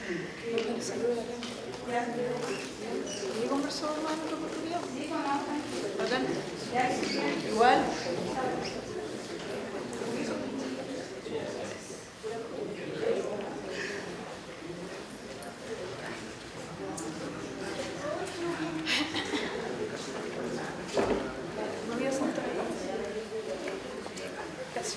¿Y conversó más en otra oportunidad? ¿Bacán? Igual. No había sentado. Casi.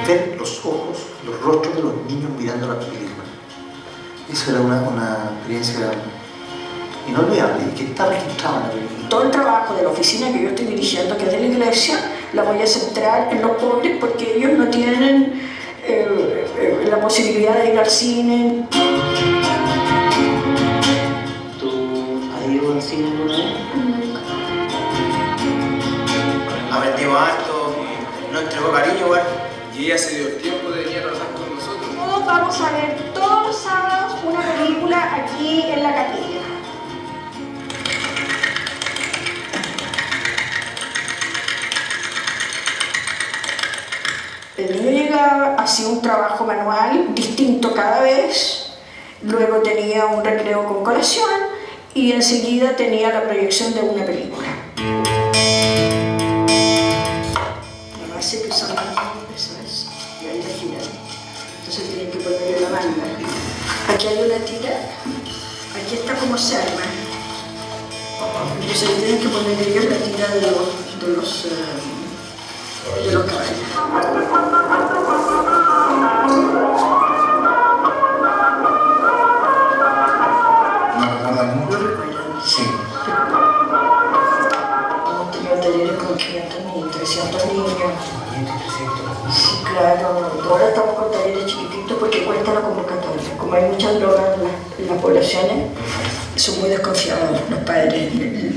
Ver los ojos, los rostros de los niños mirando la película. Eso era una experiencia inolvidable y que está registrado en la película. Todo el trabajo de la oficina que yo estoy dirigiendo, que es de la iglesia, la voy a centrar en los pobres porque ellos no tienen la posibilidad de ir al cine. ¿Tú has ido al cine alguna vez? Aprendimos harto, nos entregó cariño igual. Y ella se dio el tiempo de venir a trabajar con nosotros. Todos vamos a ver todos los sábados una película aquí en la capilla. El niño llega, hacía un trabajo manual distinto cada vez, luego tenía un recreo con colación y enseguida tenía la proyección de una película. La base pesa más, ¿sabes? Y ahí la giran. Entonces tienen que ponerle la banda. Aquí hay una tira, aquí está como se arma. Entonces tienen que ponerle ellos la tira de los caballos. ¿No recuerdan mucho? ¿No recuerdan? Sí. Hemos tenido talleres con 500 niños, 300 niños. 500, Sí, claro. Ahora estamos con talleres chiquititos porque cuesta la convocatoria. Como hay muchas drogas en las poblaciones, son muy desconfiados los padres.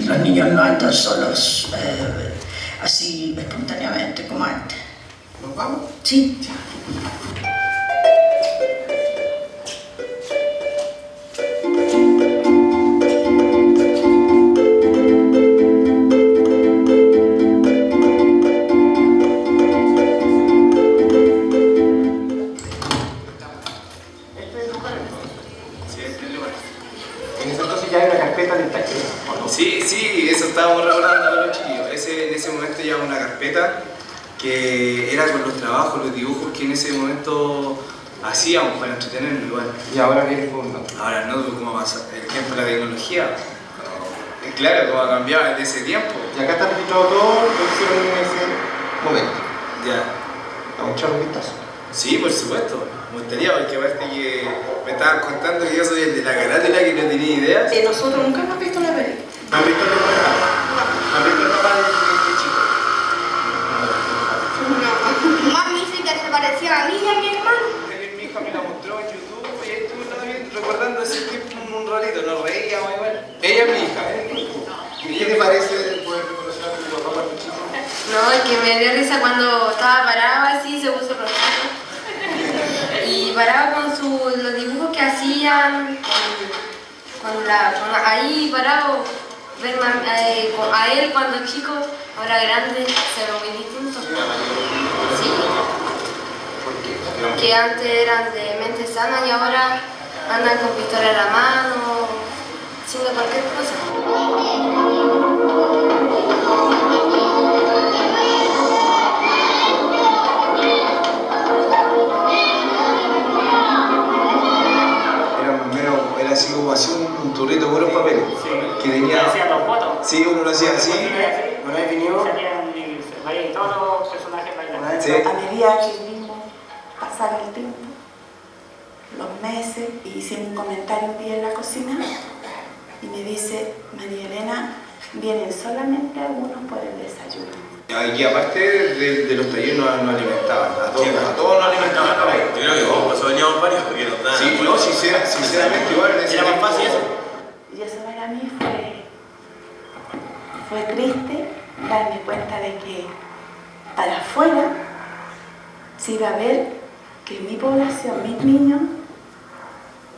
Los niños no andan solos así espontáneamente como antes. ¿Nos vamos? Sí. En ese entonces ya hay una carpeta del taller, ¿o no? Sí, sí, eso estábamos recordando con los chiquillos. En ese momento ya una carpeta que era con los trabajos, los dibujos que en ese momento hacíamos para entretenernos igual. Y ahora viene el mundo. Ahora no, cómo pasa el tiempo de la tecnología. Claro, cómo ha cambiado desde ese tiempo. Y acá está registrado todo lo que hicieron en ese momento. Ya. Vamos a echar un vistazo. Sí, por supuesto. Me gustaría, porque aparte que me estaban contando que yo soy el de la carátula, que no tenía ideas. Nosotros nunca hemos visto la película. ¿Han visto el papá? ¿Han visto el papá de chico? No, más me dice que se parecía a mí y a mi hermano. Mi hija me la mostró en YouTube y ahí estuve también recordando ese tiempo un ratito, nos reíamos igual. Ella es mi hija, ¿Y qué te parece poder reconocer a tu papá cuando chico? No, es que me dio risa cuando estaba parado así, se puso rojito. Y parado con los dibujos que hacían, ahí parado, ver a él cuando chico, ahora grande, se ve muy distinto. Sí. ¿Por qué? Porque antes eran de mente sana y ahora andan con pistola en la mano, haciendo cualquier cosa. Era así como así un turrito con los papeles. Sí. Que tenía... Hacían los fotos. Sí, uno lo hacía así. ¿No has venido? Salían y todos los personajes bailando. Una vez Sí. A medida que vimos pasar el tiempo, los meses, y hice un comentario un día en la cocina y me dice: María Elena, vienen solamente algunos por el desayuno. Aquí aparte de los talleres nos alimentaban, a todos nos alimentaban. Yo creo que vos, por eso veníamos varios porque nos daban. Sí, no, sinceramente igual. Era más fácil eso. Y eso para mí fue triste, darme cuenta de que para afuera se iba a ver que mi población, mis niños,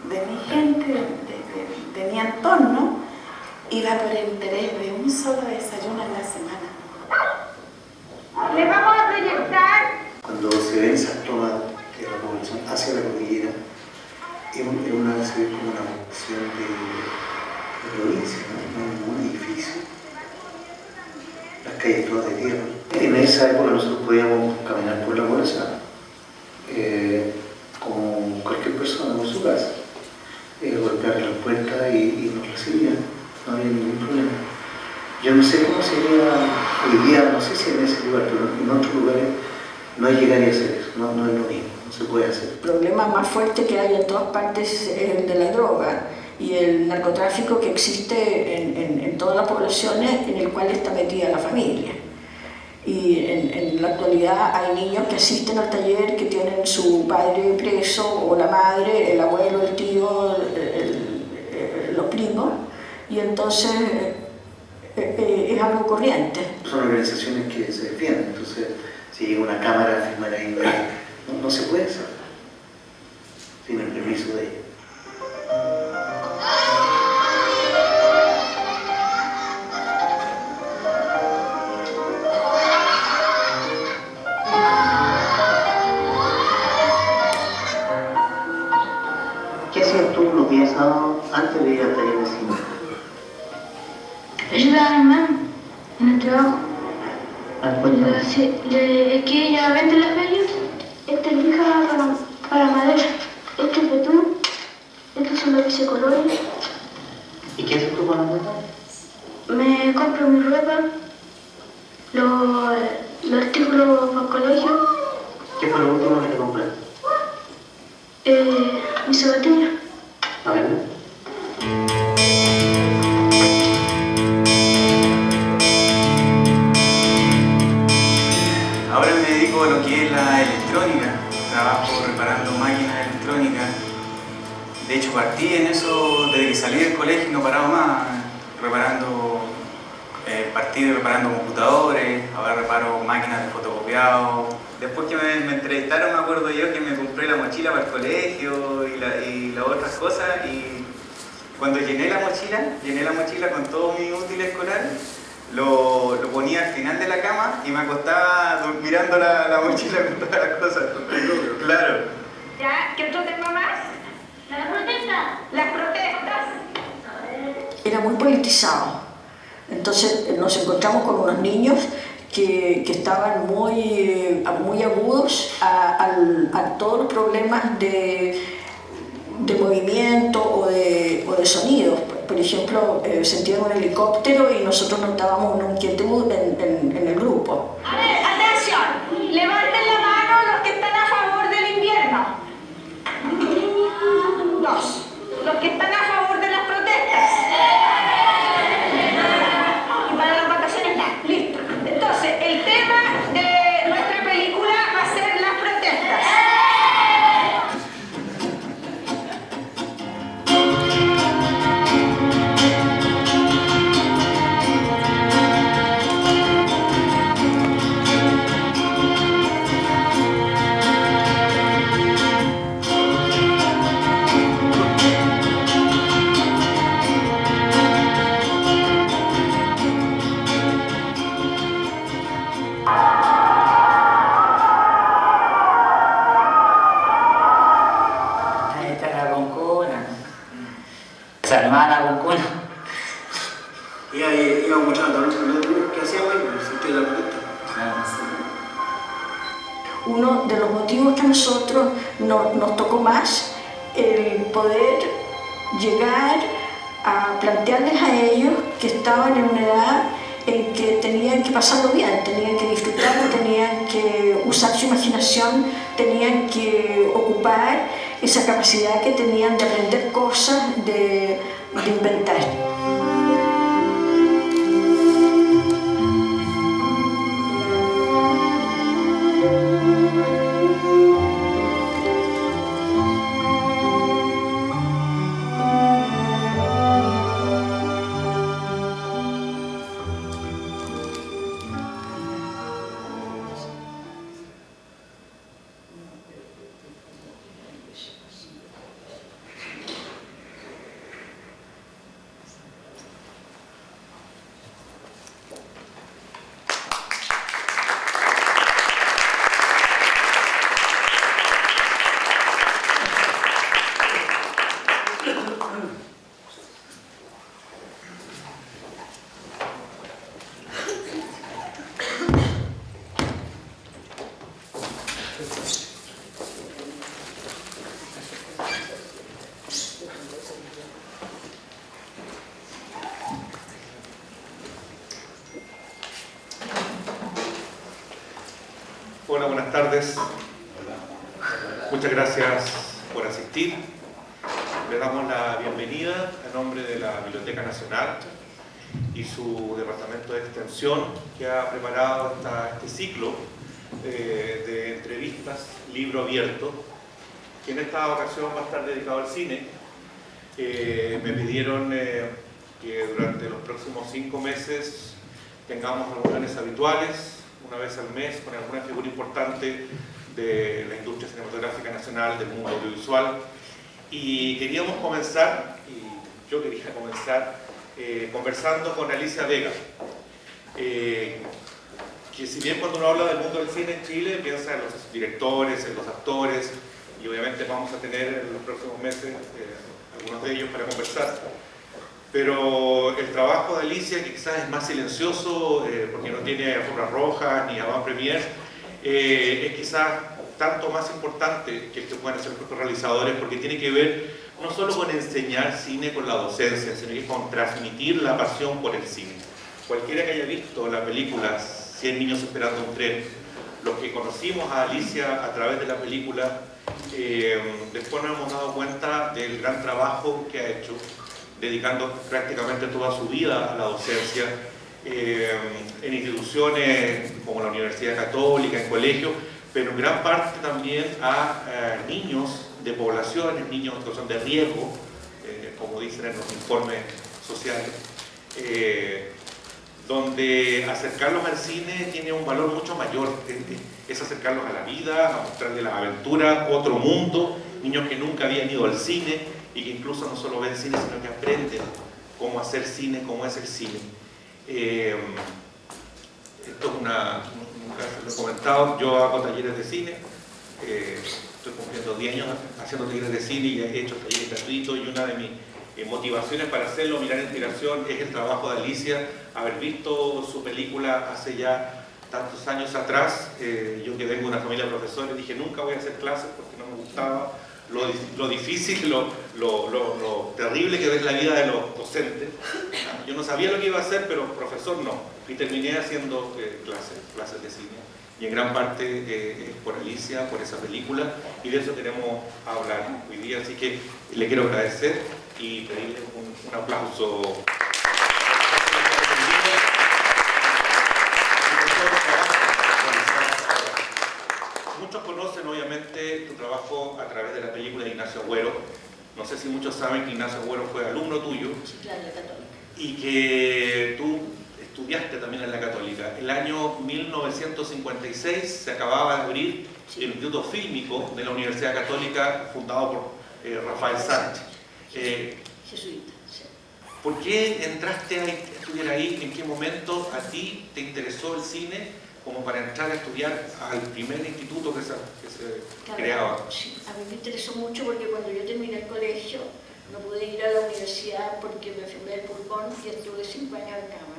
de mi gente, de mi entorno, iba por el interés de un solo desayuno en la semana. Le vamos a proyectar. Cuando se ven esas tomas de la población hacia la cordillera, es una, se ve como una población de provincia, ¿no? Un edificio, las calles todas de tierra. En esa época nosotros podíamos caminar por la bolsa como cualquier persona por su casa, golpear las puertas y nos recibían, no había ningún problema. Yo no sé cómo sería hoy día, no sé si en ese lugar, pero en otros lugares no llegaría a hacer eso, no es lo mismo, no se puede hacer. El problema más fuerte que hay en todas partes es el de la droga y el narcotráfico que existe en todas las poblaciones en el cual está metida la familia. Y en la actualidad hay niños que asisten al taller que tienen su padre preso o la madre, el abuelo, el tío, los primos, y entonces es algo corriente. Son organizaciones que se defienden, entonces si llega una cámara a filmar ahí, no se puede hacer sin el permiso de ellos. ¿Qué hacías tú los días sábados antes de ir al taller de cine? Ayudar a mi mamá en el trabajo. Cuéntame. Es que ella vende las bellas. Esta es lija para madera. Este es betún. Estos son los bisecolores. ¿Y qué haces tú con la ropa? Me compro mi ropa, los artículos para el colegio, ¿Qué fue lo último que te compraste? mis zapatillas. A ver. Ahora me dedico a lo que es la electrónica, trabajo reparando máquinas electrónicas. De hecho partí en eso desde que salí del colegio y no paraba más, partí reparando computadores, ahora reparo máquinas de fotocopiado. Después que me entrevistaron me acuerdo yo que me compré la mochila para el colegio y las otras cosas, y cuando llené la mochila con todo mi útil escolar, lo ponía al final de la cama y me acostaba mirando la mochila con todas las cosas. Claro. ¿Ya? ¿Qué otro tema más? ¿Las protestas? Las protestas. Era muy politizado. Entonces nos encontramos con unos niños que estaban muy agudos a todos los problemas de movimiento o de sonido. Por ejemplo, sentían un helicóptero y nosotros notábamos una inquietud en el grupo. A ver, atención. Levanten la mano los que están a favor del invierno. 2. Los que están a favor de las protestas. Y para las vacaciones nada. Listo. Entonces, el tema de nuestra película va a ser las protestas. Ahí está la concuna. Se armaba la concuna. Y ahí íbamos mostrando los que hacíamos y el sitio de la protesta. Uno de los motivos que a nosotros nos tocó más, el poder llegar a plantearles a ellos que estaban en una edad en que tenían que pasarlo bien, tenían que disfrutarlo, tenían que usar su imaginación, tenían que ocupar esa capacidad que tenían de aprender cosas, de inventar. Hola, buenas tardes. Muchas gracias por asistir. Le damos la bienvenida a nombre de la Biblioteca Nacional y su Departamento de Extensión, que ha preparado este ciclo de entrevistas, libro abierto, que en esta ocasión va a estar dedicado al cine. Me pidieron que durante los próximos 5 meses tengamos reuniones habituales, una vez al mes, con alguna figura importante de la industria cinematográfica nacional, del mundo audiovisual. Y queríamos comenzar, y yo quería comenzar, conversando con Alicia Vega, que si bien cuando uno habla del mundo del cine en Chile, piensa en los directores, en los actores, y obviamente vamos a tener en los próximos meses algunos de ellos para conversar. Pero el trabajo de Alicia, que quizás es más silencioso, porque no tiene alfombras rojas ni avant premier, es quizás tanto más importante que el que puedan hacer los realizadores, porque tiene que ver no solo con enseñar cine con la docencia, sino que con transmitir la pasión por el cine. Cualquiera que haya visto la película 100 niños esperando un tren, los que conocimos a Alicia a través de la película, después nos hemos dado cuenta del gran trabajo que ha hecho, dedicando prácticamente toda su vida a la docencia, en instituciones como la Universidad Católica, en colegios, pero en gran parte también a niños de poblaciones, niños en situación de riesgo, como dicen en los informes sociales, donde acercarlos al cine tiene un valor mucho mayor, es acercarlos a la vida, a mostrarles la aventura, otro mundo, niños que nunca habían ido al cine, y que incluso no solo ven cine, sino que aprenden cómo hacer cine, cómo es el cine. Esto es nunca se lo he comentado, yo hago talleres de cine, estoy cumpliendo 10 años haciendo talleres de cine y he hecho talleres gratuitos, y una de mis motivaciones para hacerlo, mirar inspiración, es el trabajo de Alicia, haber visto su película hace ya tantos años atrás. Yo que vengo de una familia de profesores, dije nunca voy a hacer clases porque no me gustaba lo difícil, lo terrible que es la vida de los docentes. Yo no sabía lo que iba a hacer, pero profesor no, y terminé haciendo clases de cine, y en gran parte es por Alicia, por esa película, y de eso queremos hablar hoy día, así que le quiero agradecer y pedirle un aplauso. Muchos conocen obviamente tu trabajo a través de la película de Ignacio Agüero. No sé si muchos saben que Ignacio Agüero fue alumno tuyo, y que tú estudiaste también en la Católica. El año 1956 se acababa de abrir el Instituto Fílmico de la Universidad Católica, fundado por Rafael Sánchez. Jesuita, sí. ¿Por qué entraste a estudiar ahí? ¿En qué momento a ti te interesó el cine como para entrar a estudiar al primer instituto que se creaba? Sí, a mí me interesó mucho porque cuando yo terminé el colegio no pude ir a la universidad porque me enfermé del pulmón y estuve 5 años en cama.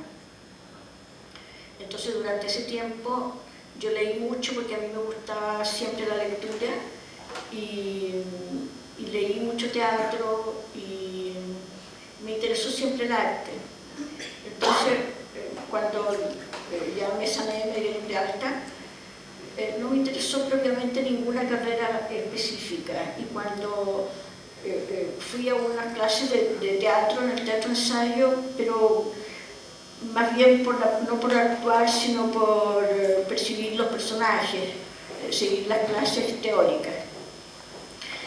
Entonces durante ese tiempo yo leí mucho porque a mí me gustaba siempre la lectura, y leí mucho teatro, y me interesó siempre el arte. Entonces cuando ya me sané, me dieron de alta, no me interesó propiamente ninguna carrera específica. Y cuando fui a unas clases de teatro, en el teatro ensayo, pero más bien no por actuar, sino por percibir los personajes, seguir las clases teóricas.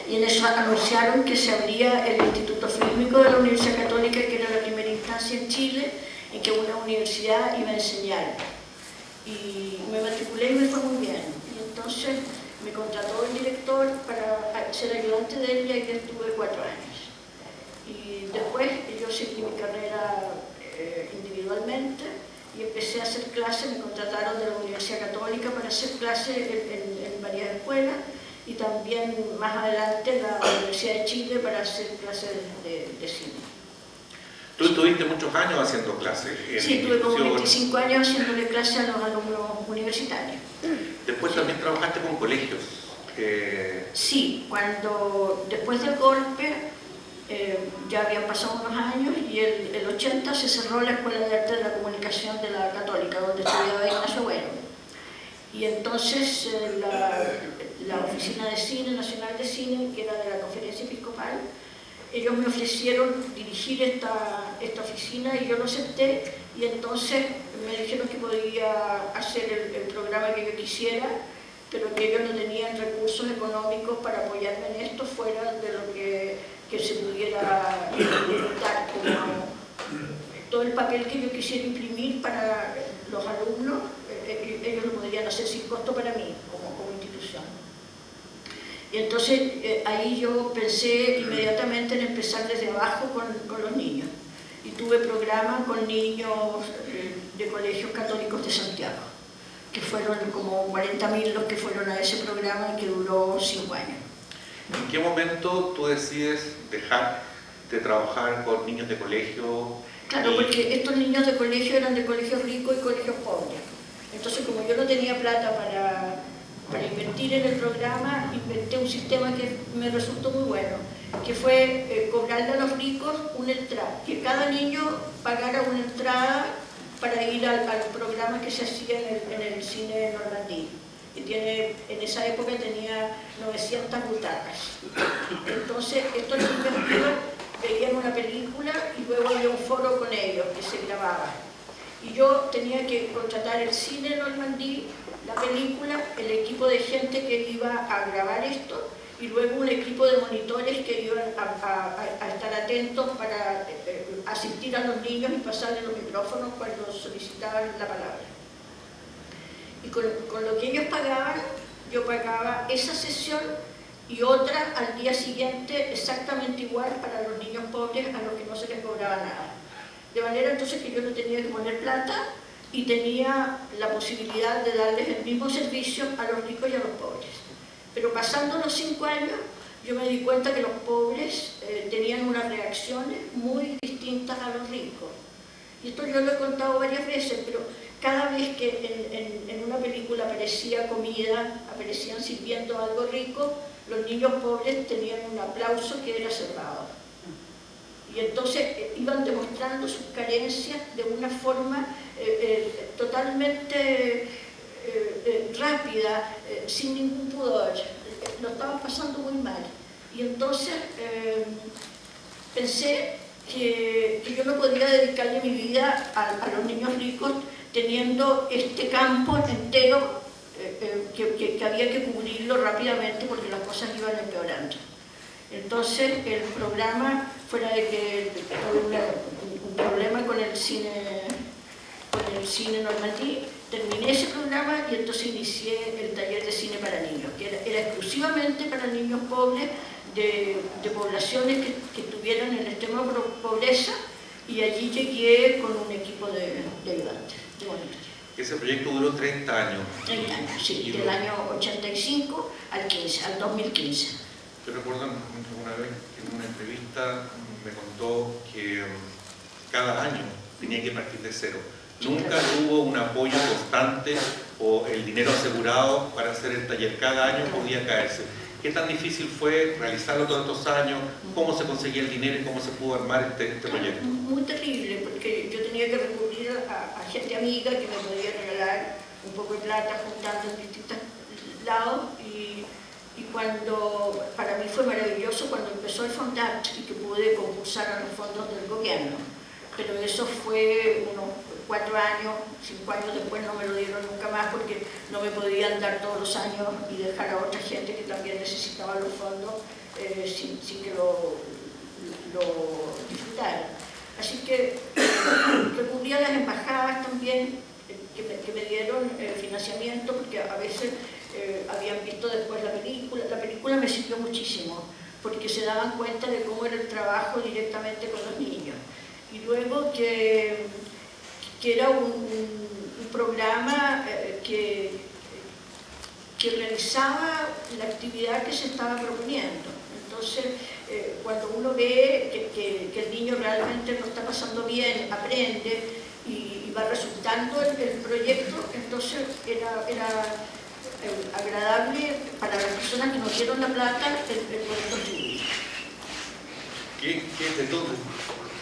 Y en eso anunciaron que se abría el Instituto Fílmico de la Universidad Católica, que era la primera instancia en Chile en que una universidad iba a enseñar. Y me matriculé y me fue muy bien. Y entonces me contrató el director para ser ayudante de él y ahí estuve 4 años. Y después yo seguí mi carrera individualmente y empecé a hacer clases. Me contrataron de la Universidad Católica para hacer clases en varias escuelas y también más adelante la Universidad de Chile para hacer clases de cine. Tú estuviste muchos años haciendo clases. Sí, tuve como 25 años haciéndole clases a los alumnos universitarios. Después también trabajaste con colegios. Sí, después del golpe ya habían pasado unos años y el 80 se cerró la Escuela de Arte de la Comunicación de la Católica, donde estudiaba Ignacio Bueno. Y entonces la Oficina de Cine, Nacional de Cine, que era de la Conferencia Episcopal, ellos me ofrecieron dirigir esta oficina y yo lo acepté, y entonces me dijeron que podía hacer el programa que yo quisiera, pero que ellos no tenían recursos económicos para apoyarme en esto fuera de lo que se pudiera dar, como todo el papel que yo quisiera imprimir para los alumnos, ellos lo podrían hacer sin costo para mí, como institución. Y entonces ahí yo pensé inmediatamente en empezar desde abajo con los niños. Y tuve programas con niños de colegios católicos de Santiago, que fueron como 40.000 los que fueron a ese programa que duró 5 años. ¿En qué momento tú decides dejar de trabajar con niños de colegio? Claro, porque estos niños de colegio eran de colegios ricos y colegios pobres. Entonces, como yo no tenía plata para invertir en el programa, inventé un sistema que me resultó muy bueno, que fue cobrarle a los ricos una entrada, que cada niño pagara una entrada para ir al programa que se hacía en el cine Normandí. Y en esa época tenía 900 butacas. Entonces, estos niños veían una película y luego había un foro con ellos que se grababa. Y yo tenía que contratar el cine Normandí, la película, el equipo de gente que iba a grabar esto y luego un equipo de monitores que iban a estar atentos para asistir a los niños y pasarles los micrófonos cuando solicitaban la palabra. Y con lo que ellos pagaban, yo pagaba esa sesión y otra al día siguiente exactamente igual para los niños pobres a los que no se les cobraba nada. De manera entonces que yo no tenía que poner plata y tenía la posibilidad de darles el mismo servicio a los ricos y a los pobres. Pero pasando los 5 años, yo me di cuenta que los pobres tenían unas reacciones muy distintas a los ricos. Y esto yo lo he contado varias veces, pero cada vez que en una película aparecía comida, aparecían sirviendo algo rico, los niños pobres tenían un aplauso que era cerrado. Y entonces iban demostrando sus carencias de una forma totalmente rápida, sin ningún pudor. Lo estaban pasando muy mal. Y entonces pensé que yo no podía dedicarle mi vida a los niños ricos teniendo este campo entero que había que cubrirlo rápidamente porque las cosas iban empeorando. Entonces el programa, fuera de que tuve un problema con el cine Normandí, terminé ese programa y entonces inicié el taller de cine para niños, que era exclusivamente para niños pobres de poblaciones que estuvieran en extrema pobreza, y allí llegué con un equipo de ayudantes, de monitores. Ese proyecto duró 30 años. 30 años, sí, del año 85 al 2015. Yo recuerdo una vez en una entrevista me contó que cada año tenía que partir de cero. Nunca hubo un apoyo constante o el dinero asegurado para hacer el taller. Cada año podía caerse. ¿Qué tan difícil fue realizarlo todos estos años? ¿Cómo se conseguía el dinero y cómo se pudo armar este proyecto? Muy terrible, porque yo tenía que recurrir a a gente amiga que me podía regalar un poco de plata juntando en distintos lados y cuando, para mí fue maravilloso cuando empezó el Fondat y que pude concursar a los fondos del gobierno, pero eso fue unos 4 años, 5 años después no me lo dieron nunca más porque no me podían dar todos los años y dejar a otra gente que también necesitaba los fondos sin que lo disfrutaran. Así que recurrí a las embajadas también que me dieron financiamiento porque a veces habían visto después la película me sirvió muchísimo porque se daban cuenta de cómo era el trabajo directamente con los niños. Y luego que era un programa que realizaba la actividad que se estaba proponiendo. Entonces, cuando uno ve que el niño realmente lo está pasando bien, aprende y va resultando el proyecto, entonces era agradable para las personas que nos dieron la plata el poder contribuir. ¿Qué de todo?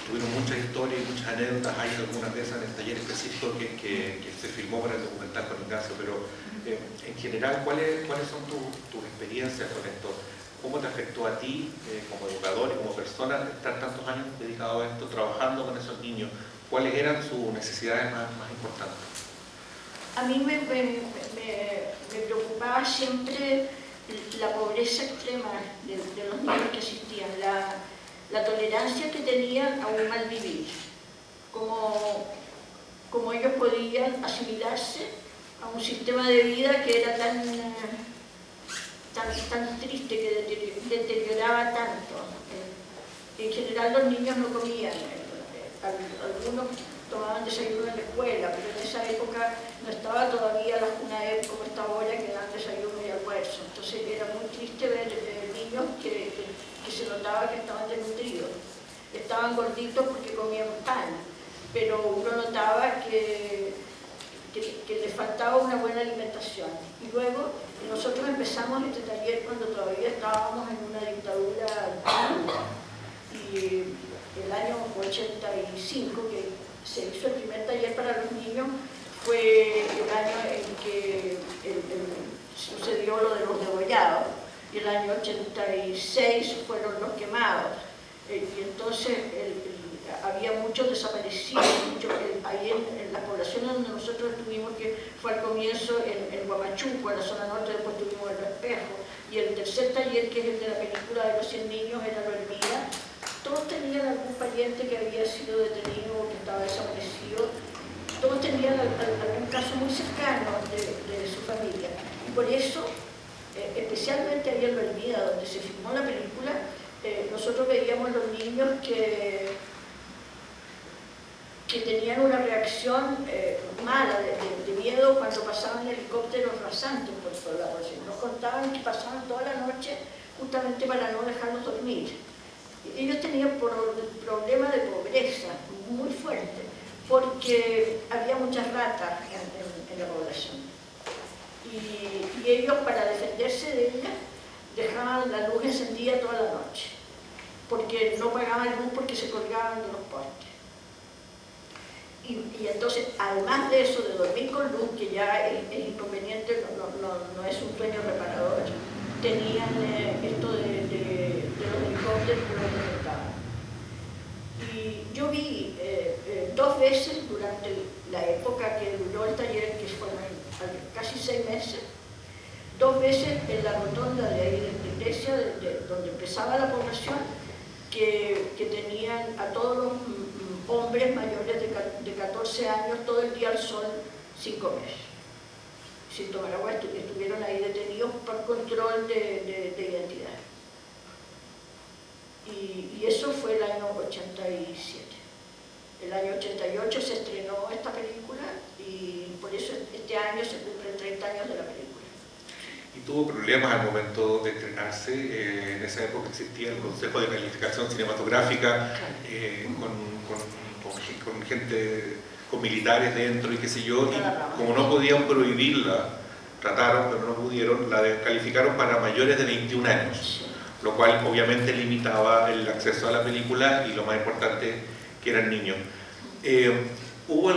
Tuvieron muchas historias y muchas anécdotas, hay algunas de esas en el taller específico que se filmó para el documental con Ignacio, pero en general, ¿cuáles son tus experiencias con esto? ¿Cómo te afectó a ti como educador y como persona estar tantos años dedicado a esto, trabajando con esos niños? ¿Cuáles eran sus necesidades más importantes? A mí me preocupaba siempre la pobreza extrema de los niños que asistían, la tolerancia que tenían a un mal vivir, como ellos podían asimilarse a un sistema de vida que era tan triste, que deterioraba tanto. En general los niños no comían, algunos tomaban desayuno en la escuela, pero en esa época no estaba todavía la CUNAEP como está ahora, que dan desayuno y almuerzo. Entonces era muy triste ver niños que se notaba que estaban desnutridos. Estaban gorditos porque comían pan, pero uno notaba que les faltaba una buena alimentación. Y luego nosotros empezamos este taller cuando todavía estábamos en una dictadura y el año 85 que se hizo el primer taller para los niños fue el año en que sucedió lo de los degollados y el año 86 fueron los quemados y entonces había muchos desaparecidos, ahí en la población donde nosotros estuvimos, que fue al comienzo en Huamachuco, en la zona norte, después tuvimos el Espejo, y el tercer taller, que es el de la película de los 100 niños, era Lo Hermida. Todos tenían algún pariente que había sido detenido o que estaba desaparecido, todos tenían algún caso muy cercano de su familia. Y por eso, especialmente ahí en Lo Hermida, donde se filmó la película, nosotros veíamos los niños que tenían una reacción mala, de miedo cuando pasaban helicópteros rasantes por la noche. Nos contaban que pasaban toda la noche justamente para no dejarlos dormir. Ellos tenían problemas de pobreza muy fuerte, porque había muchas ratas en la población. Y ellos, para defenderse de ellas, dejaban la luz encendida toda la noche, porque no pagaban luz porque se colgaban de los postes. Y entonces, además de eso, de dormir con luz, que ya es inconveniente, no es un sueño reparador, tenían esto de los helicópteros que los detectaban. Y yo vi 2 veces durante la época que duró el taller, que fueron casi 6 meses, 2 veces en la rotonda de ahí de la iglesia, donde empezaba la población, que tenían a todos los hombres mayores de 14 años todo el día al sol sin comer, sin tomar agua, estuvieron ahí detenidos por control de identidad. Y eso fue el año 87. El año 88 se estrenó esta película y por eso este año se cumplen 30 años de la película. ¿Y tuvo problemas al momento de estrenarse? En esa época existía el Consejo de Calificación Cinematográfica, con gente, con militares dentro y qué sé yo, y como no podían prohibirla, trataron, pero no pudieron, la descalificaron para mayores de 21 años, lo cual obviamente limitaba el acceso a la película y lo más importante, que eran niños. ¿Hubo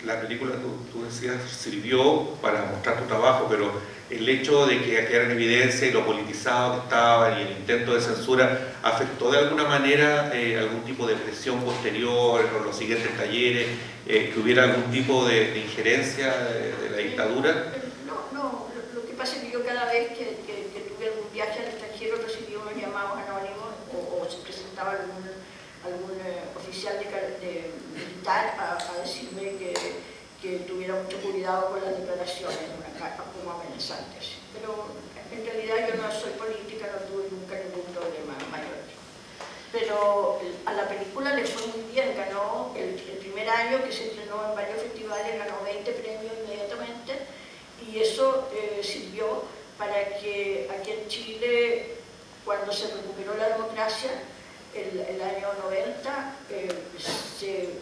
la película, tú decías, sirvió para mostrar tu trabajo, pero el hecho de que quedara en evidencia y lo politizado que estaba y el intento de censura, ¿afectó de alguna manera algún tipo de presión posterior o los siguientes talleres, que hubiera algún tipo de injerencia de la dictadura? No, lo que pasa es que yo cada vez que tuve algún viaje al extranjero recibí unos llamados anónimos o se presentaba algún oficial de militar a decirme que tuviera mucho cuidado con las declaraciones, una carta como amenazantes. Pero en realidad yo no soy política, no tuve nunca ningún problema mayor. Pero a la película le fue muy bien, ganó el primer año que se estrenó en varios festivales, ganó 20 premios inmediatamente, y eso sirvió para que aquí en Chile, cuando se recuperó la democracia, el año 90,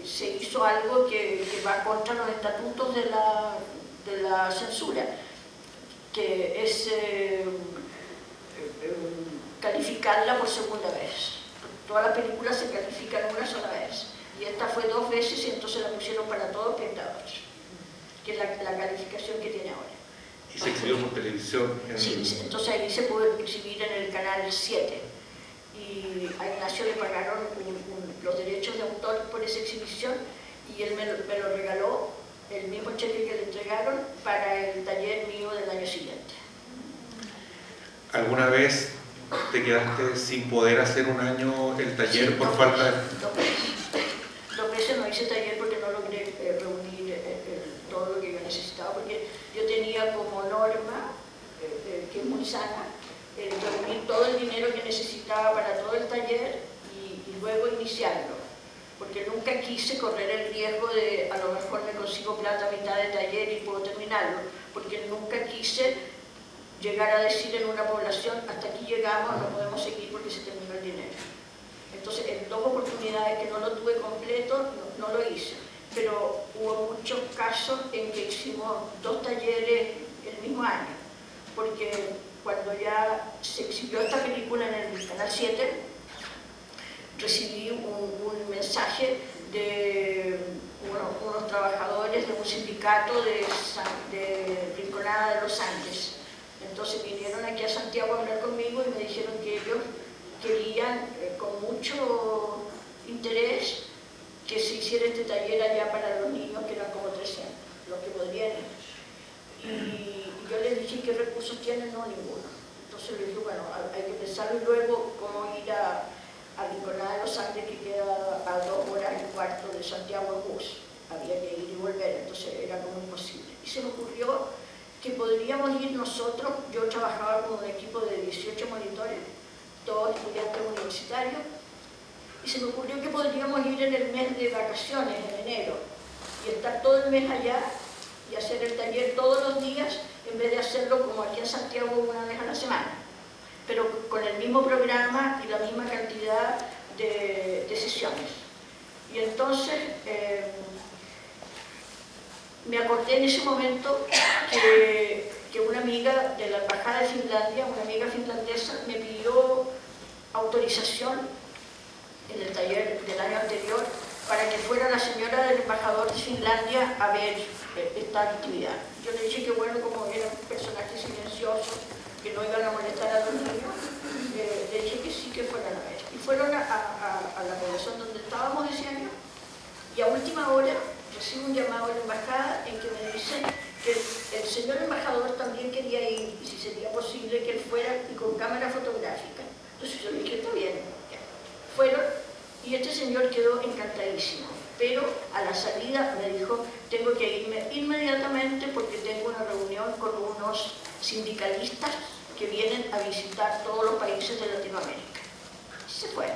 se hizo algo que va contra los estatutos de la censura, que es calificarla por segunda vez. Todas las películas se califican una sola vez, y esta fue 2 veces y entonces la pusieron para todos espectadores, que es la calificación que tiene ahora. ¿Y se exhibió por televisión? Sí, entonces ahí se pudo exhibir en el canal 7. Y a Ignacio le pagaron los derechos de autor por esa exhibición y él me lo regaló, el mismo cheque que le entregaron, para el taller mío del año siguiente. ¿Alguna vez te quedaste sin poder hacer un año el taller por falta de...? 2 veces no hice taller porque no logré reunir todo lo que yo necesitaba, porque yo tenía como norma, que es muy sana, reunir todo el dinero que necesitaba para todo el taller y luego iniciarlo, porque nunca quise correr el riesgo de a lo mejor me consigo plata a mitad de taller y puedo terminarlo, porque nunca quise llegar a decir en una población hasta aquí llegamos, no podemos seguir porque se terminó el dinero. Entonces en 2 oportunidades que no lo tuve completo no lo hice, pero hubo muchos casos en que hicimos 2 talleres el mismo año, porque cuando ya se exhibió esta película en el Canal 7, recibí un mensaje de unos trabajadores de un sindicato de Rinconada de los Andes. Entonces vinieron aquí a Santiago a hablar conmigo y me dijeron que ellos querían con mucho interés que se hiciera este taller allá para los niños, que eran como 300, los que podrían ir. Y yo les dije qué recursos tienen, no ninguno. Entonces les dije, bueno, hay que pensarlo y luego cómo ir a Rinconada de los Andes, que queda a 2 horas y cuarto de Santiago en bus. Había que ir y volver, entonces era como imposible. Y se me ocurrió que podríamos ir nosotros, yo trabajaba con un equipo de 18 monitores, todos estudiantes universitarios, y se me ocurrió que podríamos ir en el mes de vacaciones, en enero, y estar todo el mes allá y hacer el taller todos los días, en vez de hacerlo como aquí en Santiago una vez a la semana, pero con el mismo programa y la misma cantidad de sesiones. Y entonces me acordé en ese momento que una amiga de la Embajada de Finlandia, una amiga finlandesa, me pidió autorización en el taller del año anterior para que fuera la señora del embajador de Finlandia a ver esta actividad. Yo le dije que bueno, como eran personajes silenciosos que no iban a molestar a los niños, le dije que sí, que fueran a ver. Y fueron a la población donde estábamos ese año, y a última hora recibo un llamado de la embajada en que me dicen que el señor embajador también quería ir, y si sería posible que él fuera y con cámara fotográfica. Entonces yo le dije, está bien. Fueron, y este señor quedó encantadísimo, pero a la salida me dijo, tengo que irme inmediatamente porque tengo una reunión con unos sindicalistas que vienen a visitar todos los países de Latinoamérica. Y se fue.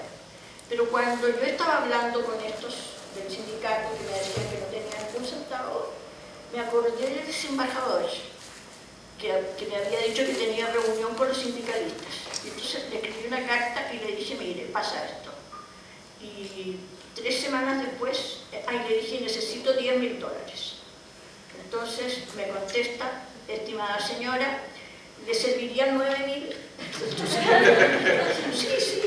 Pero cuando yo estaba hablando con estos del sindicato que me decían que no tenían ningún centavo, me acordé de ese embajador que me había dicho que tenía reunión con los sindicalistas. Y entonces le escribí una carta y le dije, mire, pasa esto. Y 3 semanas después, le dije, necesito $10.000. Entonces me contesta, estimada señora, ¿le servirían 9.000? Sí, sí.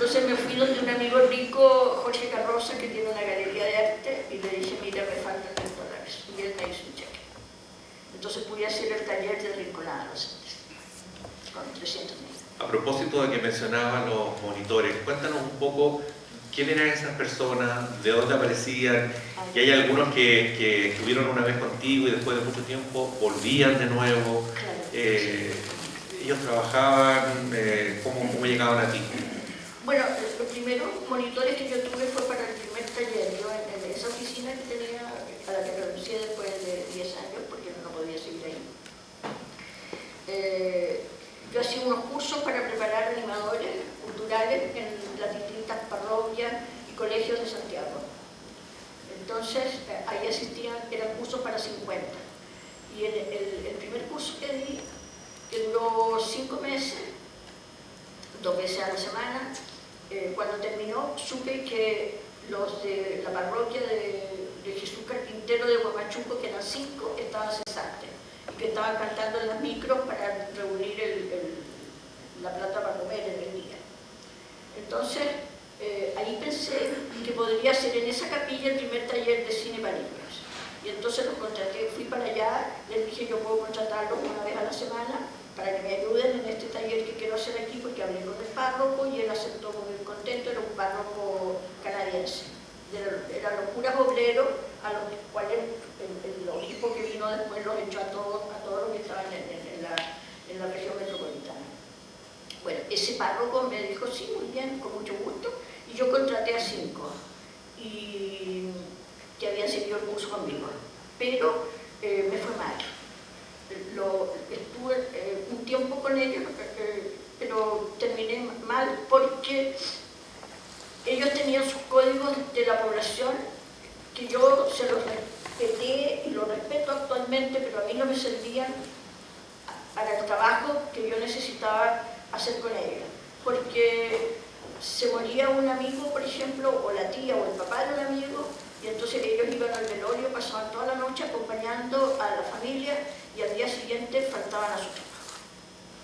Entonces me fui donde un amigo rico, Jorge Carroza, que tiene una galería de arte, y le dije, mira, me faltan $1000. Y él me hizo un cheque. Entonces pude hacer el taller de Rinconada Docentes, con 300.000. A propósito de que mencionaban los monitores, cuéntanos un poco quién eran esas personas, de dónde aparecían, y hay algunos que estuvieron una vez contigo y después de mucho tiempo volvían de nuevo. Ellos trabajaban, ¿cómo llegaban a ti? Bueno, los primeros monitores que yo tuve fue para el primer taller. Yo en esa oficina que tenía, a la que renuncié después de 10 años, porque no podía seguir ahí. Yo hacía unos cursos para preparar animadores culturales en las distintas parroquias y colegios de Santiago. Entonces, ahí asistían, eran cursos para 50. Y el primer curso que di, que duró 5 meses, 2 veces a la semana, cuando terminó, supe que los de la parroquia de Jesús Carpintero de Huamachuco, que eran 5, estaban cesantes y que estaban cantando en las micros para reunir la plata para comer en el día. Entonces, ahí pensé que podría hacer en esa capilla el primer taller de cine para niños. Y entonces los contraté, fui para allá, les dije yo puedo contratarlos una vez a la semana para que me ayuden en este taller que quiero hacer aquí, porque hablé con el párroco y él aceptó muy contento. Era un párroco canadiense. Eran los curas obreros a los cuales el obispo que vino después los echó a todos los que estaban en la región metropolitana. Bueno, ese párroco me dijo, sí, muy bien, con mucho gusto, y yo contraté a 5 y que habían seguido el curso conmigo, pero me fue mal. Estuve un tiempo con ellos, pero terminé mal porque ellos tenían sus códigos de la población que yo se los respeté y los respeto actualmente, pero a mí no me servían para el trabajo que yo necesitaba hacer con ellos, porque se moría un amigo, por ejemplo, o la tía o el papá de un amigo, y entonces ellos iban al velorio, pasaban toda la noche acompañando a la familia y al día siguiente faltaban a su trabajo,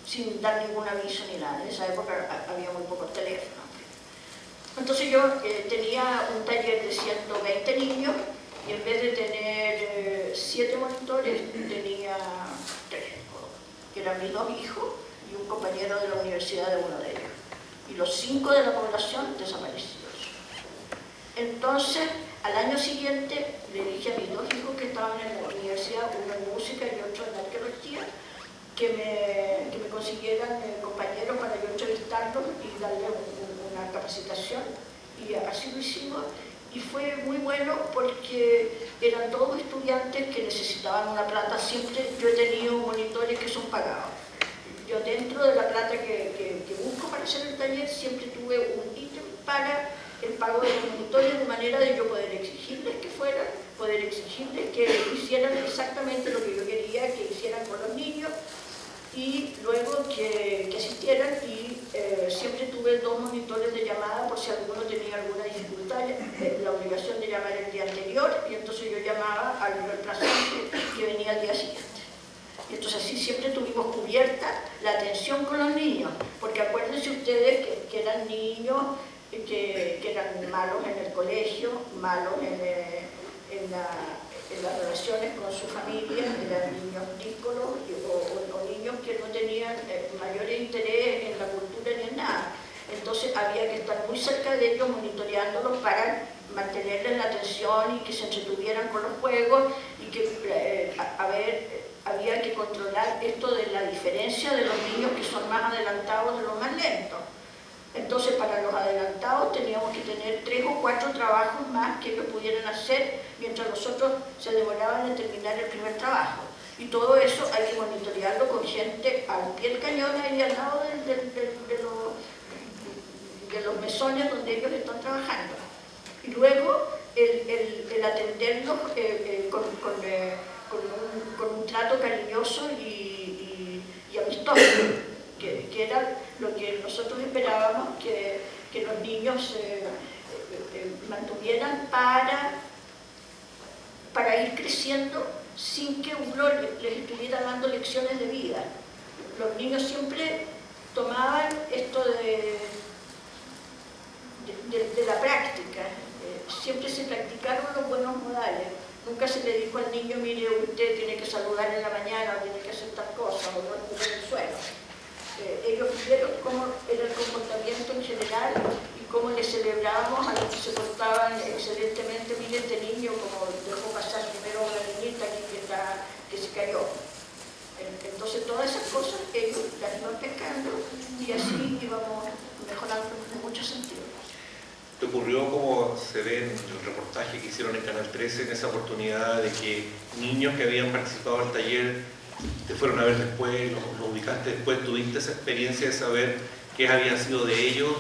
sin dar ningún aviso ni nada. En esa época había muy pocos teléfonos. Entonces yo tenía un taller de 120 niños y en vez de tener 7 monitores tenía 3, que eran mis 2 hijos y un compañero de la universidad de uno de ellos. Y los 5 de la población desaparecidos. Entonces, al año siguiente le dije a mis 2 hijos que estaban en la universidad, uno en música y otro en arqueología, que me consiguieran compañeros para yo entrevistarlos y darles una capacitación. Y así lo hicimos. Y fue muy bueno porque eran todos estudiantes que necesitaban una plata. Siempre yo he tenido monitores que son pagados. Yo dentro de la plata que busco para hacer el taller siempre tuve un ítem para el pago de los monitores, de manera de yo poder exigirles que fueran, poder exigirles que hicieran exactamente lo que yo quería que hicieran con los niños y luego que asistieran. Y siempre tuve 2 monitores de llamada por si alguno tenía alguna dificultad, la obligación de llamar el día anterior, y entonces yo llamaba al reemplazante que venía al día siguiente. Y entonces así siempre tuvimos cubierta la atención con los niños, porque acuérdense ustedes que eran niños que eran malos en el colegio, malos en las relaciones con su familia, eran niños díscolos o niños que no tenían mayor interés en la cultura ni en nada. Entonces había que estar muy cerca de ellos, monitoreándolos para mantenerles la atención y que se entretuvieran con los juegos y que había que controlar esto de la diferencia de los niños que son más adelantados de los más lentos. Entonces, para los adelantados teníamos que tener 3 o 4 trabajos más que ellos pudieran hacer mientras los otros se demoraban en terminar el primer trabajo. Y todo eso hay que monitorearlo con gente al pie del cañón ahí al lado de los mesones donde ellos están trabajando. Y luego el atenderlos con un trato cariñoso y amistoso, que era lo que nosotros esperábamos que los niños mantuvieran para ir creciendo sin que uno les estuviera dando lecciones de vida. Los niños siempre tomaban esto de la práctica. Siempre se practicaron los buenos modales. Nunca se le dijo al niño, mire, usted tiene que saludar en la mañana, o tiene que hacer tal cosa, o no escupir en el suelo. Ellos vieron cómo era el comportamiento en general y cómo le celebrábamos a los que se portaban excelentemente. Mire, este niño, como dejó pasar primero a una niñita aquí que se cayó. Entonces todas esas cosas ellos las iban pescando y así íbamos mejorando en muchos sentidos. ¿Te ocurrió, como se ve en el reportaje que hicieron en Canal 13, en esa oportunidad de que niños que habían participado del taller te fueron a ver después, los ubicaste después, tuviste esa experiencia de saber qué había sido de ellos?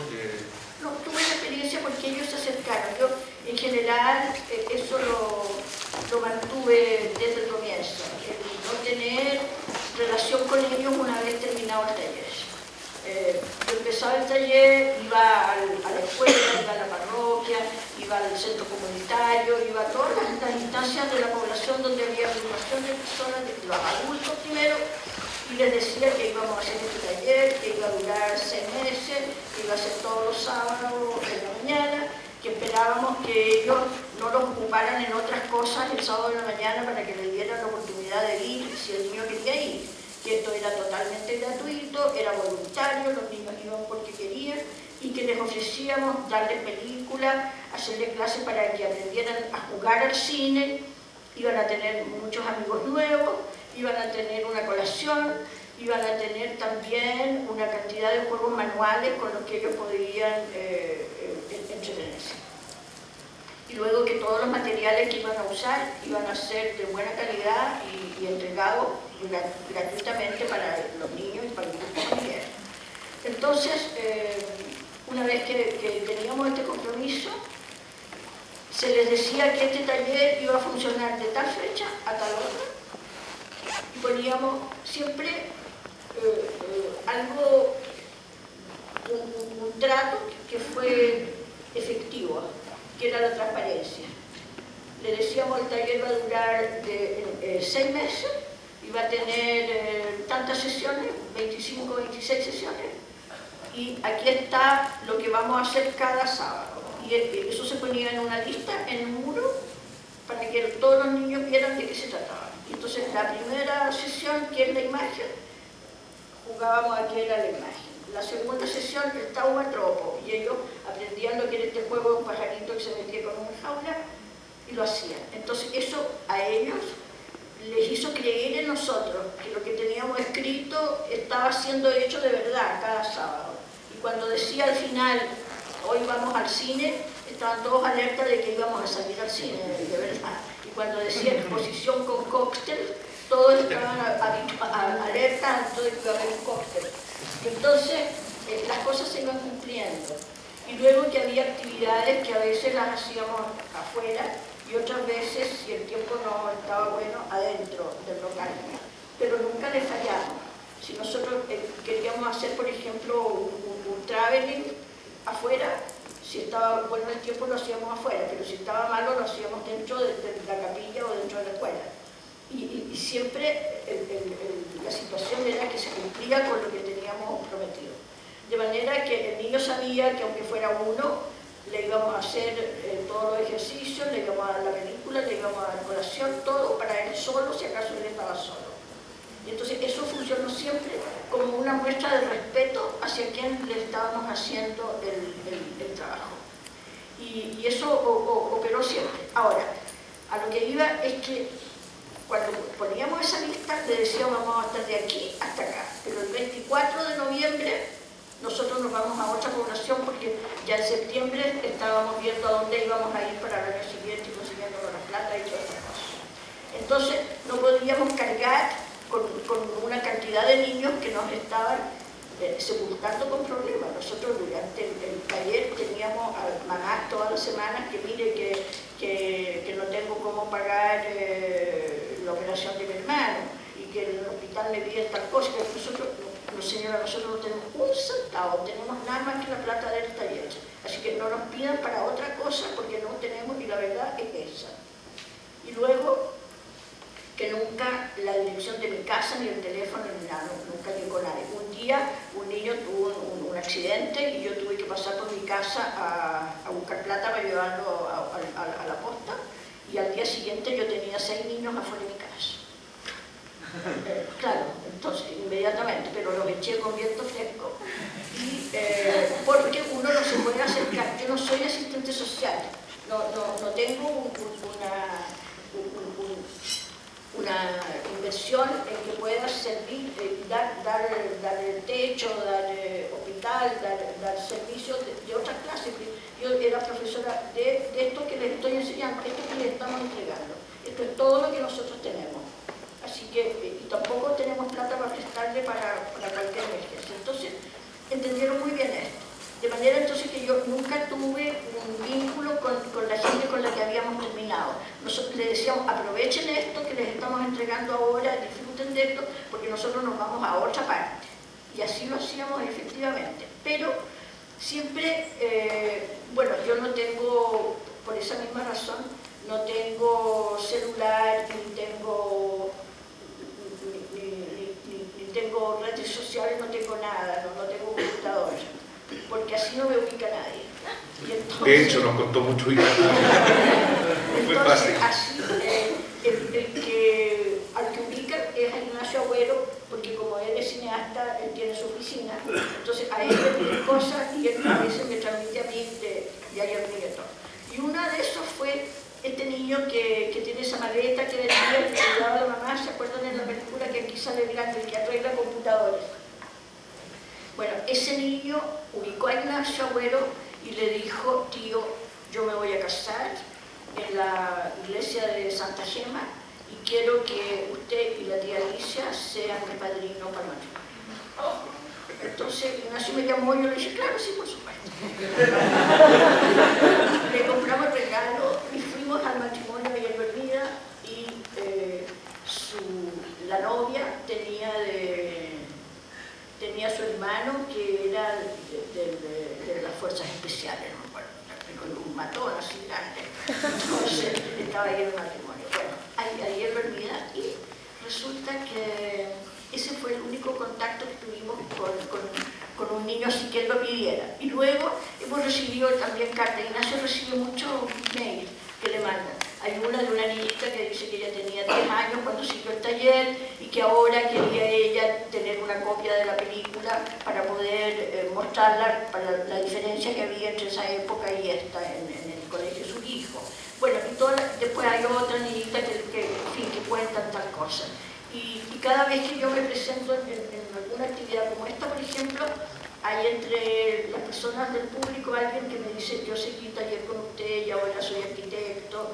No, tuve la experiencia porque ellos se acercaron. Yo, en general, eso lo mantuve desde el comienzo, no tener relación con ellos una vez terminado el taller. Yo empezaba el taller, iba a la escuela, iba a la parroquia, iba al centro comunitario, iba a todas las instancias de la población donde había agrupación de personas, de los adultos primero, y les decía que íbamos a hacer este taller, que iba a durar 6 meses, que iba a ser todos los sábados en la mañana, que esperábamos que ellos no los ocuparan en otras cosas el sábado en la mañana para que le dieran la oportunidad de ir si el niño quería ir. Que esto era totalmente gratuito, era voluntario, los niños iban porque querían y que les ofrecíamos darles películas, hacerles clases para que aprendieran a jugar al cine, iban a tener muchos amigos nuevos, iban a tener una colación, iban a tener también una cantidad de juegos manuales con los que ellos podían entretenerse. Y luego que todos los materiales que iban a usar iban a ser de buena calidad y entregados gratuitamente para los niños y para el grupo familiar. Entonces, una vez que teníamos este compromiso, se les decía que este taller iba a funcionar de tal fecha a tal otra, y poníamos siempre algo, un trato que fue efectivo, que era la transparencia. Le decíamos el taller va a durar 6 meses, y va a tener tantas sesiones, 25 o 26 sesiones, y aquí está lo que vamos a hacer cada sábado. Y eso se ponía en una lista, en un muro, para que todos los niños vieran de qué se trataba. Y entonces la primera sesión, que es la imagen, jugábamos a qué era la imagen. La segunda sesión, el taumatropo, y ellos aprendían lo que era este juego de un pajarito que se metía con una jaula, y lo hacían. Entonces eso a ellos les hizo creer en nosotros que lo que teníamos escrito estaba siendo hecho de verdad cada sábado. Y cuando decía al final, hoy vamos al cine, estaban todos alerta de que íbamos a salir al cine, de verdad. Y cuando decía exposición con cóctel, todos estaban alerta de que iba a haber un cóctel. Entonces, las cosas se iban cumpliendo. Y luego que había actividades que a veces las hacíamos afuera, y otras veces, si el tiempo no estaba bueno, adentro del local. Pero nunca le fallamos. Si nosotros queríamos hacer, por ejemplo, un traveling afuera, si estaba bueno el tiempo lo hacíamos afuera, pero si estaba malo lo hacíamos dentro de la capilla o dentro de la escuela. Y siempre la situación era que se cumplía con lo que teníamos prometido. De manera que el niño sabía que aunque fuera uno, le íbamos a hacer todos los ejercicios, le íbamos a dar la película, le íbamos a dar colación, todo para él solo, si acaso él estaba solo. Y entonces eso funcionó siempre como una muestra de respeto hacia quien le estábamos haciendo el trabajo. Y eso operó siempre. Ahora, a lo que iba es que cuando poníamos esa lista, le decíamos vamos a estar de aquí hasta acá, pero el 24 de noviembre nosotros nos vamos a otra población porque ya en septiembre estábamos viendo a dónde íbamos a ir para el año siguiente y consiguiendo la plata y todas esas cosas. Entonces no podíamos cargar con una cantidad de niños que nos estaban sepultando con problemas. Nosotros durante el taller teníamos a mamás todas las semanas que mire que no tengo cómo pagar la operación de mi hermano y que en el hospital me piden tal cosa, que nosotros no tenemos un centavo, tenemos nada más que la plata del taller. Así que no nos pidan para otra cosa porque no tenemos, y la verdad es esa. Y luego, que nunca la dirección de mi casa, ni el teléfono, ni nada, nunca llegó nadie. Un día un niño tuvo un accidente y yo tuve que pasar por mi casa a buscar plata para llevarlo a la posta, y al día siguiente yo tenía 6 niños afuera de mi casa. Claro, entonces inmediatamente, pero los eché con viento fresco, y, porque uno no se puede acercar. Yo no soy asistente social, no tengo una inversión en que pueda servir, dar techo, dar hospital, dar servicios de otras clases. Yo era profesora de esto que les estoy enseñando, esto que les estamos entregando. Esto es todo lo que nosotros tenemos. Así que, y tampoco tenemos plata para prestarle para cualquier emergencia. Entonces, entendieron muy bien esto. De manera entonces que yo nunca tuve un vínculo con la gente con la que habíamos terminado. Nosotros les decíamos, aprovechen esto que les estamos entregando ahora, disfruten de esto, porque nosotros nos vamos a otra parte. Y así lo hacíamos efectivamente. Pero siempre, bueno, yo no tengo, por esa misma razón, no tengo celular, ni tengo redes sociales, no tengo nada, no tengo computadora, porque así no me ubica nadie. Y entonces, de hecho, nos contó mucho Iván. Muy fácil. Así, al que ubican es a Ignacio Agüero, porque como él es cineasta, él tiene su oficina, entonces a él le piden cosas y él a veces me transmite a mí de ayer Nieto. Y una de esos fue este niño que tiene esa maleta que decía que ayudaba a la mamá. ¿Se acuerdan en la película que aquí sale grande, que arregla computadores? Bueno, ese niño ubicó a Ignacio Agüero y le dijo, tío, yo me voy a casar en la iglesia de Santa Gema y quiero que usted y la tía Alicia sean mi padrino para el matrimonio. Entonces Ignacio me llamó y yo le dije, claro, sí, por supuesto. Le compramos el regalo y fuimos al matrimonio de Yerbermida, y la novia tenía su hermano que era de las fuerzas especiales, ¿no? Bueno, con un matón así grande. Entonces estaba ahí en el matrimonio. Bueno, ahí Yerbermida, y resulta que ese fue el único contacto que tuvimos con un niño así que él lo pidiera. Y luego hemos recibido también cartas. Ignacio recibe muchos mails que le mandan. Hay una de una niñita que dice que ella tenía 10 años cuando siguió el taller y que ahora quería ella tener una copia de la película para poder mostrarla, para la diferencia que había entre esa época y esta en el colegio de su hijo. Bueno, y después hay otra niñita que cuentan tal cosa. Y cada vez que yo me presento en alguna actividad como esta, por ejemplo, hay entre las personas del público alguien que me dice, yo seguí taller con usted y ahora soy arquitecto,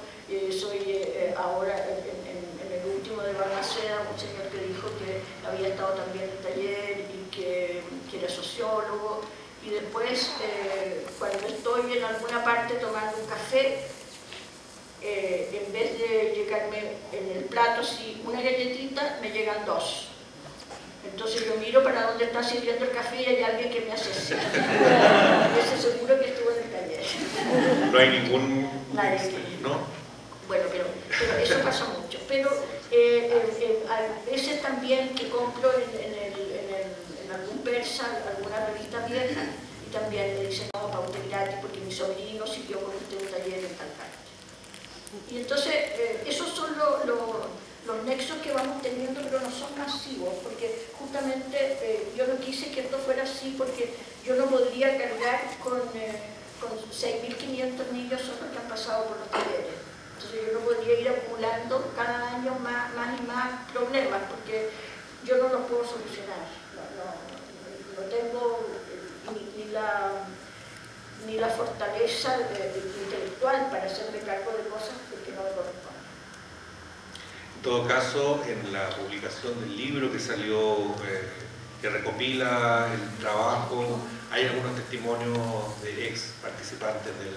soy ahora en el último de Balmaceda, un señor que dijo que había estado también en el taller y que era sociólogo. Y después, cuando estoy en alguna parte tomando un café, en vez de llegarme en el plato así una galletita, me llegan 2. Entonces yo miro para dónde está sirviendo el café y hay alguien que me hace así. Ese seguro que estuvo en el taller. No hay ningún... Nadie. ¿No? Bueno, pero eso pasa mucho. Pero a veces también que compro en algún persa, alguna revista vieja, y también me dicen, no, para usted gratis, porque mi sobrino siguió con usted un taller en tal parte. Y entonces, esos son los nexos que vamos teniendo, pero no son masivos, porque justamente yo no quise que esto fuera así, porque yo no podría cargar con 6.500 niños solo que han pasado por los talleres. Entonces yo no podría ir acumulando cada año más y más problemas, porque yo no los puedo solucionar. No tengo ni la fortaleza intelectual para hacerme cargo de cosas que no me corresponden. En todo caso, en la publicación del libro que salió, que recopila el trabajo, hay algunos testimonios de ex participantes del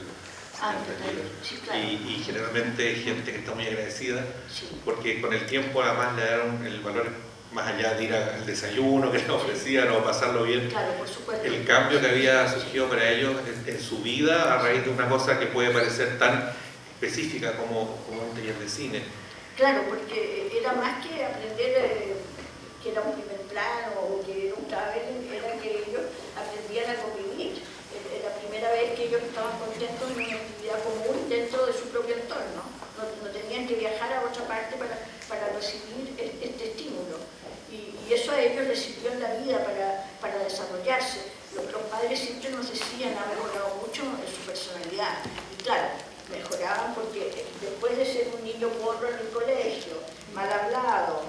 taller. Sí, claro. Y generalmente gente que está muy agradecida, sí, porque con el tiempo además le dieron el valor más allá de ir al desayuno que les ofrecían o pasarlo bien. Claro, por supuesto. El cambio que había surgido para ellos en su vida a raíz de una cosa que puede parecer tan específica como un taller de cine. Claro, porque era más que aprender que era un primer plano o que era un traveling, era que ellos aprendían a convivir. Era le sirvió en la vida para desarrollarse. Los padres siempre nos decían, ha mejorado mucho en su personalidad. Y claro, mejoraban porque después de ser un niño porro en el colegio, mal hablado,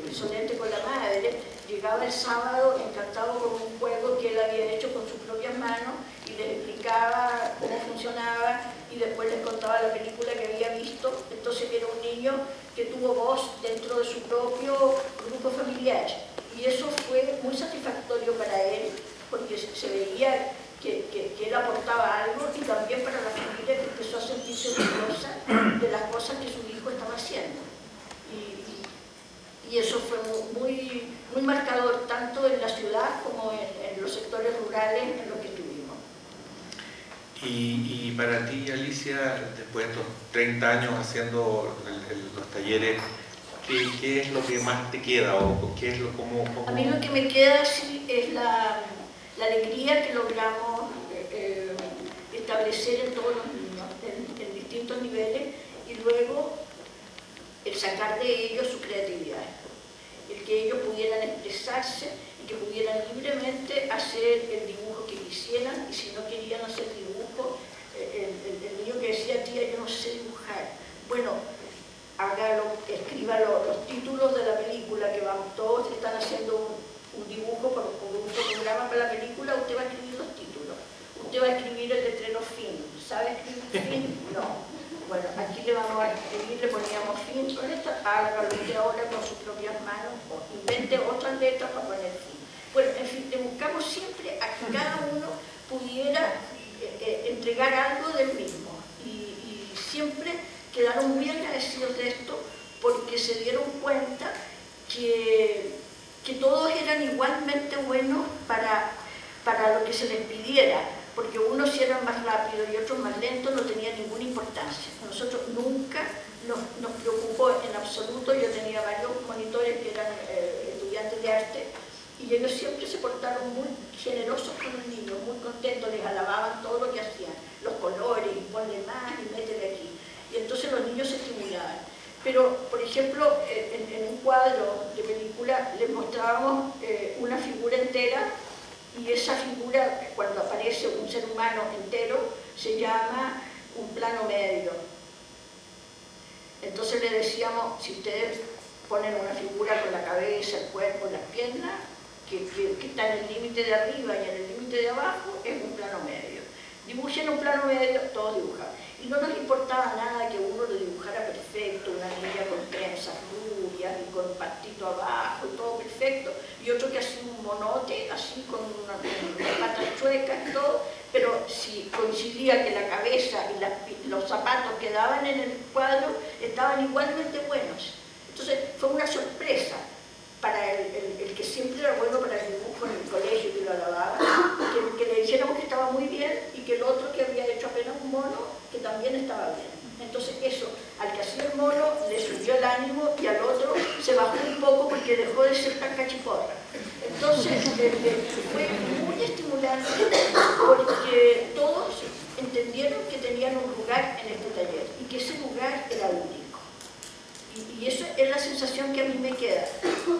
insolente con la madre, llegaba el sábado encantado con un juego que él había hecho con sus propias manos y les explicaba cómo funcionaba y después les contaba la película que había visto. Entonces era un niño que tuvo voz dentro de su propio grupo familiar y eso fue muy satisfactorio para él porque se veía que él aportaba algo y también para la familia que empezó a sentirse orgullosa de las cosas que su hijo estaba haciendo. Y eso fue muy marcador tanto en la ciudad como en los sectores rurales en los que estuvimos. Y para ti, Alicia, después de estos 30 años haciendo los talleres, ¿qué es lo que más te queda? ¿O qué es cómo? A mí lo que me queda sí es la alegría que logramos establecer en todos los niños, en distintos niveles, y luego el sacar de ellos su creatividad, el que ellos pudieran expresarse y que pudieran libremente hacer el dibujo que quisieran, y si no querían hacer dibujo, el niño que decía, tía, yo no sé dibujar, bueno, hágalo, escriba los títulos de la película que vamos, todos están haciendo un dibujo por un fotograma para la película, usted va a escribir los títulos, usted va a escribir el letrero fin, ¿sabe escribir fin? No. Bueno, aquí le vamos a escribir, le poníamos fin con esto, hágalo usted ahora con sus propias manos, o invente otras letras para poner fin. Bueno, en fin, le buscamos siempre a que cada uno pudiera entregar algo del mismo y siempre quedaron muy agradecidos de esto porque se dieron cuenta que todos eran igualmente buenos para lo que se les pidiera, porque unos si eran más rápidos y otros más lentos no tenía ninguna importancia. A nosotros nunca nos preocupó en absoluto. Yo tenía varios monitores que eran estudiantes de arte y ellos siempre se portaron muy generosos con los niños, muy contentos, les alababan todo lo que hacían, los colores, y ponle más y métele aquí. Y entonces los niños se estimulaban. Pero, por ejemplo, en un cuadro de película les mostrábamos una figura entera y esa figura, cuando aparece un ser humano entero, se llama un plano medio. Entonces le decíamos, si ustedes ponen una figura con la cabeza, el cuerpo, las piernas, que está en el límite de arriba y en el límite de abajo, es un plano medio. Dibujen un plano medio, todos dibujaban. Y no nos importaba nada que uno lo dibujara perfecto, una niña con trenzas rubias y con pastito abajo, y todo perfecto, y otro que hacía un monote, así con unas patas chuecas y todo, pero si coincidía que la cabeza y los zapatos que daban en el cuadro estaban igualmente buenos. Entonces fue una sorpresa para el que siempre era bueno para el dibujo en el colegio, que lo alababa, que le dijéramos que estaba muy bien y que el otro que había hecho apenas un mono, que también estaba bien. Entonces eso, al que hacía el mono le subió el ánimo y al otro se bajó un poco porque dejó de ser tan cachiporra. Entonces fue muy estimulante porque todos entendieron que tenían un lugar en este taller y que ese lugar era único. Y eso es la sensación que a mí me queda.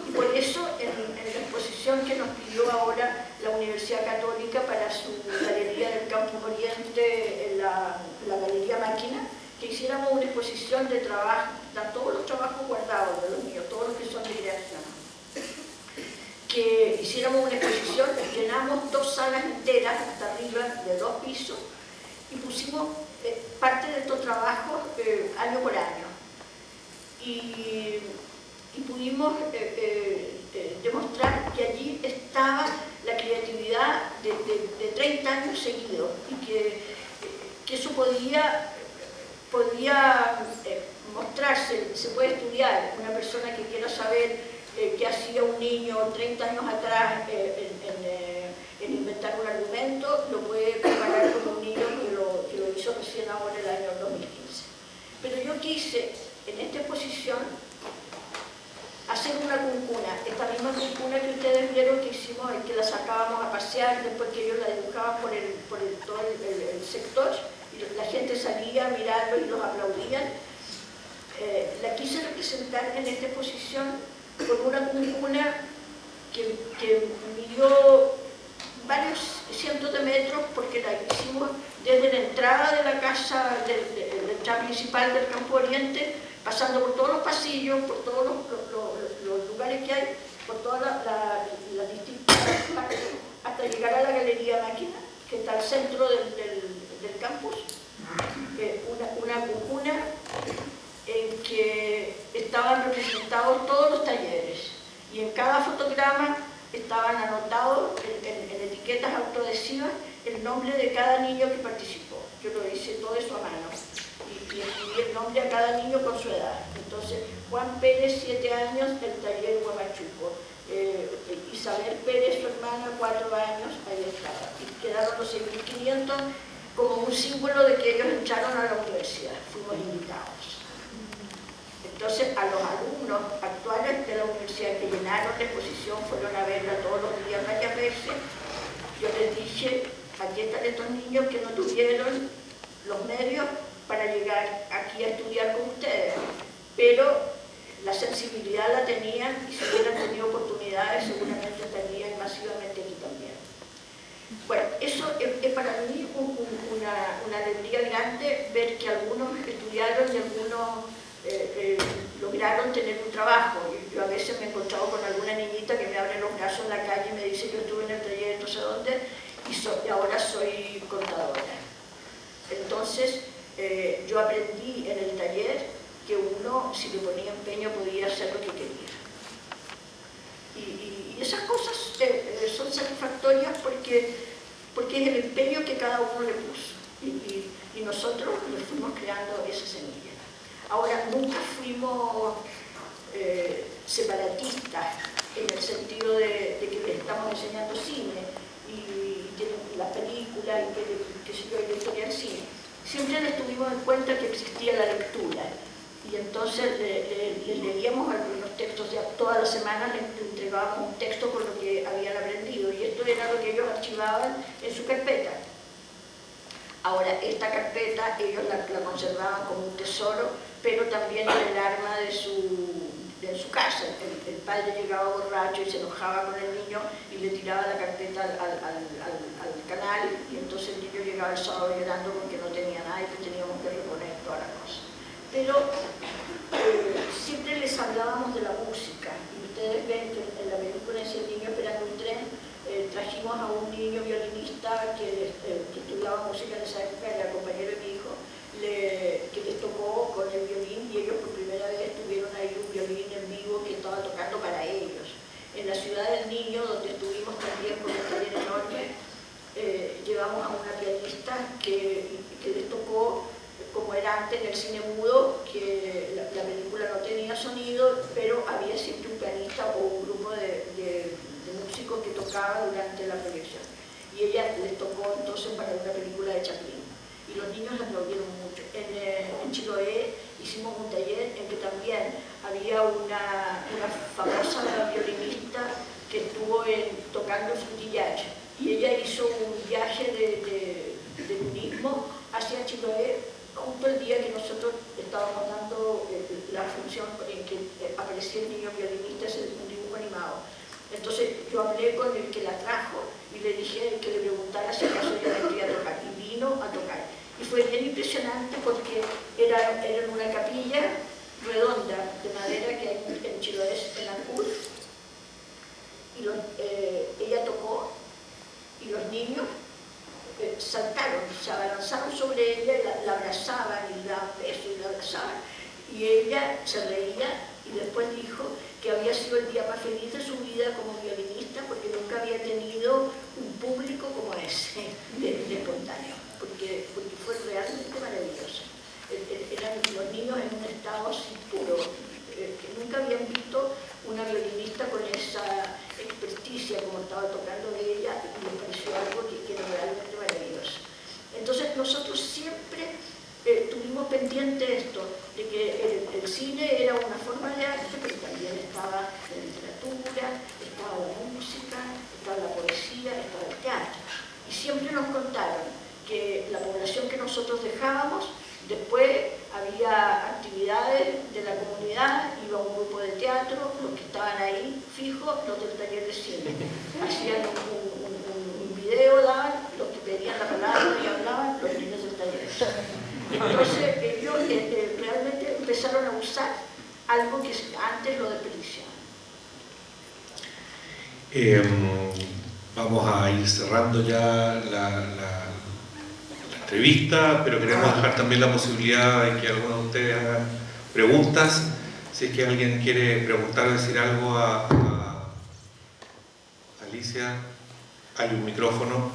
Y por eso en la exposición que nos pidió ahora la Universidad Católica para su Galería del Campus Oriente, en la Galería Máquina, que hiciéramos una exposición de trabajo, todos los trabajos guardados de los míos, todos los que son de creación. Que hiciéramos una exposición, llenamos 2 salas enteras hasta arriba de 2 pisos y pusimos parte de estos trabajos año por año. Y pudimos demostrar que allí estaba la creatividad de 30 años seguidos y que eso podía mostrarse, se puede estudiar. Una persona que quiera saber qué hacía un niño 30 años atrás en inventar un argumento, lo puede comparar con un niño que lo hizo recién ahora el año 2015. Pero yo quise, en esta exposición, hacer una cuncuna, esta misma cuncuna que ustedes vieron que hicimos, que la sacábamos a pasear, después que ellos la dibujaban por todo el sector, y la gente salía a mirarlo y los aplaudían. La quise representar en esta exposición con una cuncuna que midió varios cientos de metros, porque la hicimos desde la entrada de la casa, de la entrada principal del Campo Oriente, pasando por todos los pasillos, por todos los lugares que hay, por todas las distintas partes, hasta llegar a la Galería Máquina, que está al centro del campus, una cúpula en que estaban representados todos los talleres, y en cada fotograma estaban anotados en etiquetas autoadhesivas el nombre de cada niño que participó. Yo lo hice todo eso a mano y escribí el nombre a cada niño con su edad. Entonces, Juan Pérez, 7 años, del taller Huamachuco. Isabel Pérez, su hermana, 4 años, ahí estaba. Y quedaron los 6.500 como un símbolo de que ellos entraron a la universidad. Fuimos invitados. Entonces, a los alumnos actuales de la universidad que llenaron la exposición, fueron a verla todos los días varias veces, yo les dije, aquí están estos niños que no tuvieron los medios para llegar aquí a estudiar con ustedes, pero la sensibilidad la tenían, y si hubieran tenido oportunidades seguramente estarían masivamente aquí también. Bueno, eso es para mí una alegría grande, ver que algunos estudiaron y algunos lograron tener un trabajo. Yo a veces me he encontrado con alguna niñita que me abre los brazos en la calle y me dice: yo estuve en el taller no sé dónde y ahora soy contadora. Entonces yo aprendí en el taller que uno, si le ponía empeño, podía hacer lo que quería. Y esas cosas son satisfactorias porque es el empeño que cada uno le puso, y nosotros le fuimos creando esa semilla. Ahora, nunca fuimos separatistas en el sentido de que les estamos enseñando cine y la película y que se yo, la historia del cine. Siempre les tuvimos en cuenta que existía la lectura, y entonces les leíamos algunos textos. Todas las semanas les entregábamos un texto con lo que habían aprendido, y esto era lo que ellos archivaban en su carpeta. Ahora, esta carpeta ellos la conservaban como un tesoro, pero también era el arma de su casa. El padre llegaba borracho y se enojaba con el niño y le tiraba la carpeta al canal, y entonces el niño llegaba el sábado llorando porque no tenía nada y que teníamos que reponer toda la cosa. Pero siempre les hablábamos de la música, y ustedes ven que en la película Ese niño esperando un tren trajimos a un niño violinista que estudiaba música en esa época, era compañero de mi hijo, que les tocó con el violín, y ellos por primera vez tuvieron ahí un violín en vivo que estaba tocando para ellos. En la Ciudad del Niño, donde estuvimos también con un taller enorme, llevamos a una pianista que les tocó, como era antes en el cine mudo, que la película no tenía sonido, pero había siempre un pianista o un grupo de músicos que tocaba durante la proyección. Y ella les tocó entonces para una película de Chaplin. Y los niños la aplaudieron mucho. En Chiloé hicimos un taller en que también había una famosa violinista que estuvo tocando frutillage. Y ella hizo un viaje de turismo hacia Chiloé justo el día que nosotros estábamos dando la función en que aparecía el niño violinista, ese un dibujo animado. Entonces yo hablé con el que la trajo y le dije que le preguntara si acaso ella vendría a tocar, y vino a tocar. Y fue bien impresionante porque era en una capilla redonda de madera que hay en Chiloé, en Ancud, y ella tocó, y los niños saltaron, se abalanzaron sobre ella y la abrazaban y le daban besos y la abrazaban, y ella se reía y después dijo que había sido el día más feliz de su vida como violinista porque nunca había tenido un público como ese de espontáneo, porque fue realmente maravilloso. Eran los niños en un estado así puro, que nunca habían visto una violinista con esa experticia como estaba tocando ella, y me pareció algo que era realmente maravilloso. Entonces nosotros siempre tuvimos pendiente esto, de que el cine era una forma de arte, pero también estaba la literatura, estaba la música, estaba la poesía, estaba el teatro. Y siempre nos contaron que la población que nosotros dejábamos, después había actividades de la comunidad, iba un grupo de teatro, los que estaban ahí fijos, hijos, los del taller de cine. Hacían un video, daban, los que pedían la palabra y hablaban, los niños del taller. Entonces ellos realmente empezaron a usar algo que antes lo desperdiciaban. Vamos a ir cerrando ya la entrevista, pero queremos dejar también la posibilidad de que algunos de ustedes hagan preguntas. Si es que alguien quiere preguntar o decir algo a Alicia, hay un micrófono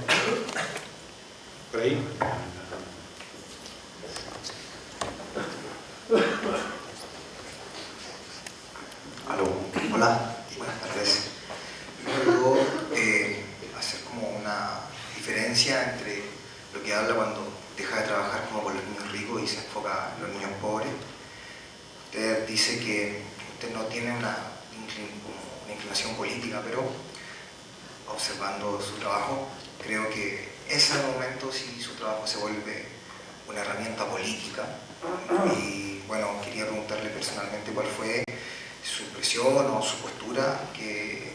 por ahí. Aló, hola, buenas tardes. Luego, hacer como una diferencia entre lo que habla cuando deja de trabajar como con los niños ricos y se enfoca en los niños pobres. Usted dice que usted no tiene una inclinación política, pero observando su trabajo, creo que es el momento si su trabajo se vuelve una herramienta política. Y bueno, quería preguntarle personalmente cuál fue su impresión o su postura que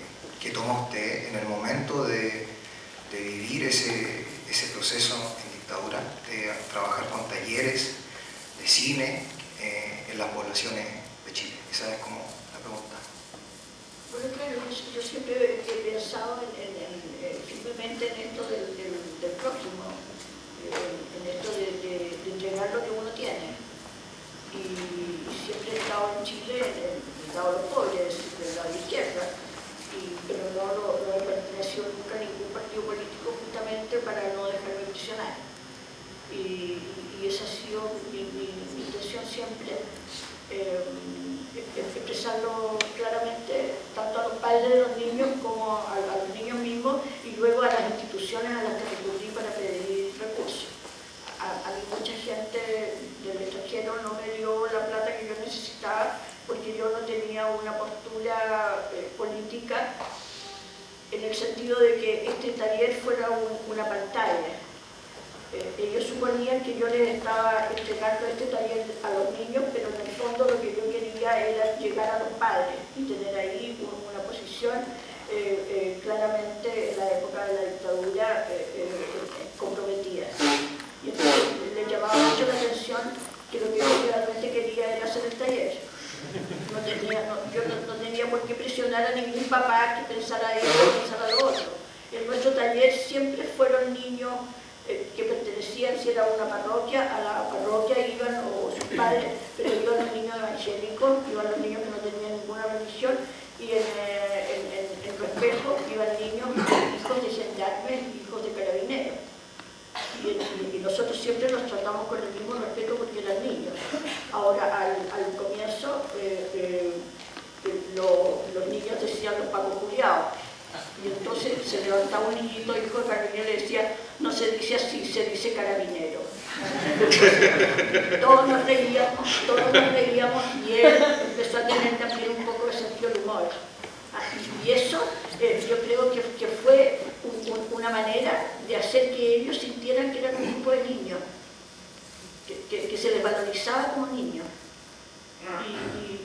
toma usted en el momento de vivir ese proceso en dictadura, de trabajar con talleres de cine en las poblaciones de Chile. Esa es como la pregunta. Bueno, claro, yo siempre he pensado simplemente en esto del próximo, en esto de entregar lo que uno tiene. Y siempre he estado en Chile, en el lado de los pobres, del lado de la izquierda, pero no he pertenecido nunca a ningún partido político justamente para no dejarme impresionar. Y esa ha sido mi intención siempre, expresarlo claramente tanto a los padres de los niños como a los niños mismos y luego a las instituciones a las que recurrí para pedir recursos. A mí mucha gente del extranjero no me dio la plata que yo necesitaba porque yo no tenía una postura política en el sentido de que este taller fuera una pantalla. Ellos suponían que yo les estaba entregando este taller a los niños, pero en el fondo lo que yo quería era llegar a los padres y tener ahí una posición claramente en la época de la dictadura comprometida. Y entonces les llamaba mucho la atención que lo que yo realmente quería era hacer el taller. Yo no tenía por qué presionar a ningún papá que pensara esto o pensara lo otro. En nuestro taller siempre fueron niños que pertenecían, si era una parroquia, a la parroquia iban, o sus padres, pero iban los niños evangélicos, iban los niños que no tenían ninguna religión, y en Respeto iban niños, hijos de gendarmes y hijos de carabineros. Y nosotros siempre los tratamos con el mismo respeto porque eran niños. Ahora, al comienzo, los niños decían los pacos juliados. Y entonces se levantaba un niñito, hijo de carabinero, y le decía, no se dice así, se dice carabinero. Todos nos reíamos y él empezó a tener también un poco de sentido del humor. Y eso yo creo que fue una manera de hacer que ellos sintieran que eran un grupo de niños, que se les valorizaba como niños.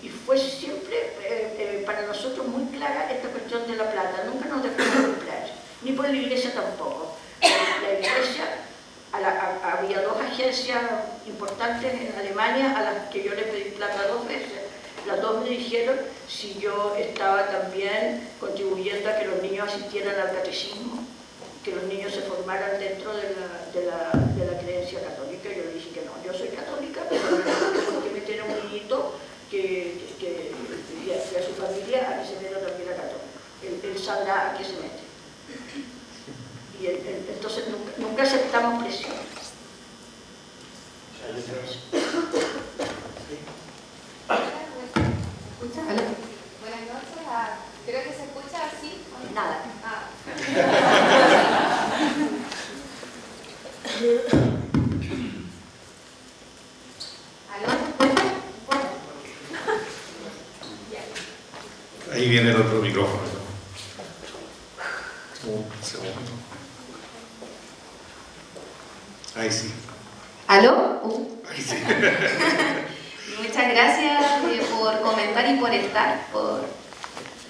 Y fue siempre para nosotros muy clara esta cuestión de la plata, nunca nos dejamos comprar, ni por la iglesia tampoco. La iglesia, había dos agencias importantes en Alemania a las que yo le pedí plata 2 veces. Las dos me dijeron si yo estaba también contribuyendo a que los niños asistieran al catecismo, que los niños se formaran dentro de la creencia católica. Yo le dije que no, yo soy católica, pero no tengo que meter a un niñito y a su familia a que se meta también a católica. Él sabrá a qué se mete. Y entonces nunca aceptamos presión. Buenas noches. Creo que se escucha así. Nada. Ahí viene el otro micrófono. Un segundo. Ahí sí. ¿Aló? Ahí sí. Muchas gracias por comentar y por estar,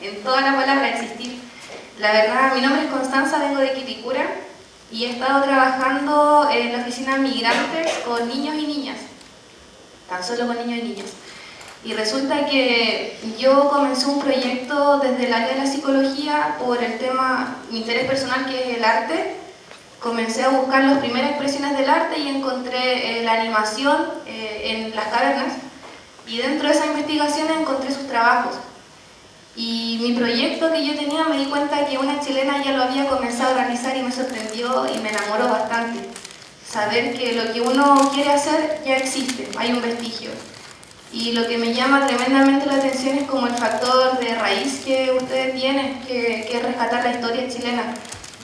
en toda la palabra existir. La verdad, mi nombre es Constanza, vengo de Quilicura y he estado trabajando en la oficina de migrantes con niños y niñas, tan solo con niños y niñas. Y resulta que yo comencé un proyecto desde el área de la psicología por el tema, mi interés personal, que es el arte. Comencé a buscar las primeras expresiones del arte y encontré la animación en las cavernas, y dentro de esa investigación encontré sus trabajos. Y mi proyecto que yo tenía, me di cuenta que una chilena ya lo había comenzado a realizar y me sorprendió y me enamoró bastante. Saber que lo que uno quiere hacer ya existe, hay un vestigio. Y lo que me llama tremendamente la atención es como el factor de raíz que ustedes tienen, que es rescatar la historia chilena.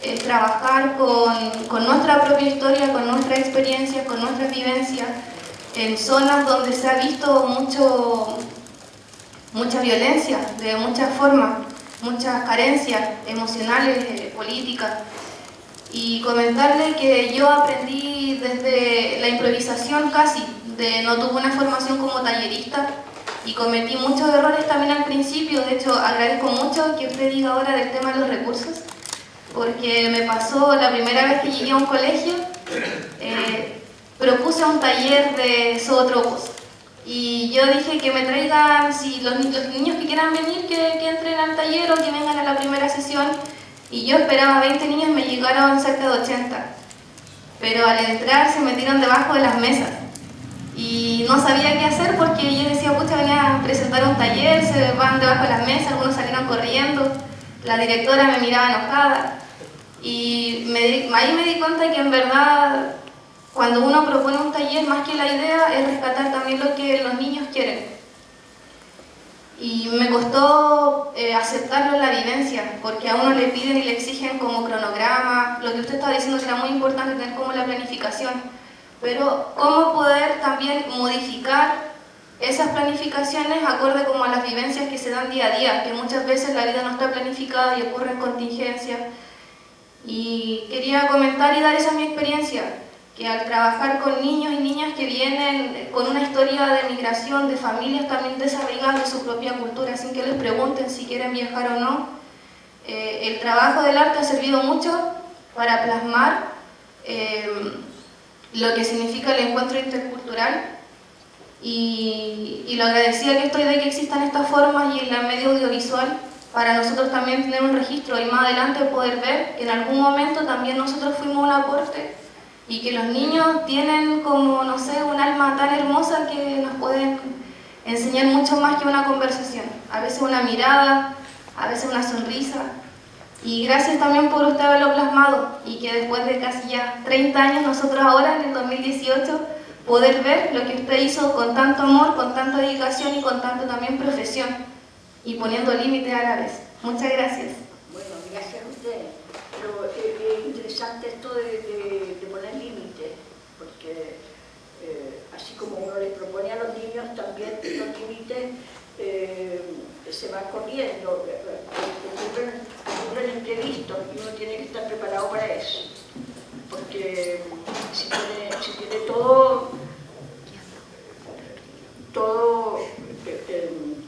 El trabajar con nuestra propia historia, con nuestras experiencias, con nuestras vivencias, en zonas donde se ha visto mucha violencia, de muchas formas, muchas carencias emocionales, políticas. Y comentarle que yo aprendí desde la improvisación casi, no tuve una formación como tallerista y cometí muchos errores también al principio. De hecho, agradezco mucho que usted diga ahora del tema de los recursos, porque me pasó la primera vez que llegué a un colegio, propuse un taller de zootropos. Y yo dije que me traigan, si los niños que quieran venir, que entren al taller o que vengan a la primera sesión. Y yo esperaba 20 niños, me llegaron cerca de 80. Pero al entrar se metieron debajo de las mesas. Y no sabía qué hacer porque yo decía, pucha, venía a presentar un taller, se van debajo de las mesas, algunos salieron corriendo. La directora me miraba enojada. Y ahí me di cuenta que en verdad, cuando uno propone un taller, más que la idea, es rescatar también lo que los niños quieren. Y me costó aceptarlo en la vivencia, porque a uno le piden y le exigen como cronograma, lo que usted estaba diciendo que era muy importante tener como la planificación, pero cómo poder también modificar esas planificaciones acorde como a las vivencias que se dan día a día, que muchas veces la vida no está planificada y ocurren contingencias. Y quería comentar y dar esa mi experiencia, que al trabajar con niños y niñas que vienen con una historia de migración, de familias también desarraigadas de su propia cultura, sin que les pregunten si quieren viajar o no, el trabajo del arte ha servido mucho para plasmar lo que significa el encuentro intercultural, y lo agradecida que estoy de que existan estas formas y en el medio audiovisual, para nosotros también tener un registro y más adelante poder ver que en algún momento también nosotros fuimos un aporte y que los niños tienen como, no sé, un alma tan hermosa que nos pueden enseñar mucho más que una conversación. A veces una mirada, a veces una sonrisa. Y gracias también por usted haberlo plasmado y que después de casi ya 30 años, nosotros ahora en el 2018, poder ver lo que usted hizo con tanto amor, con tanta dedicación y con tanto también profesión, y poniendo límites a la vez. Muchas gracias. Bueno, gracias a usted. Pero es interesante esto de poner límites, porque así como uno les propone a los niños, también los límites se van corriendo, ocurren imprevistos y uno tiene que estar preparado para eso. Porque si tiene todo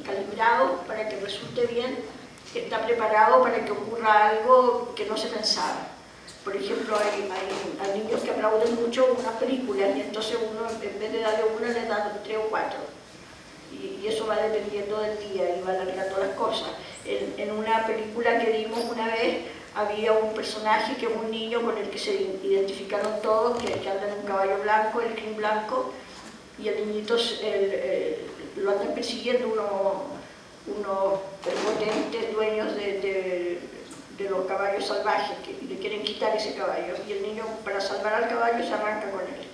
calibrado para que resulte bien, está preparado para que ocurra algo que no se pensaba. Por ejemplo, hay niños que aplauden mucho una película y entonces uno, en vez de darle una, le da 3 o 4. Y eso va dependiendo del día y va alargando las cosas. En una película que vimos una vez, había un personaje que es un niño con el que se identificaron todos, que anda en un caballo blanco, el crin blanco, y el niñito lo andan persiguiendo unos prepotentes dueños de los caballos salvajes, que le quieren quitar ese caballo, y el niño, para salvar al caballo, se arranca con él.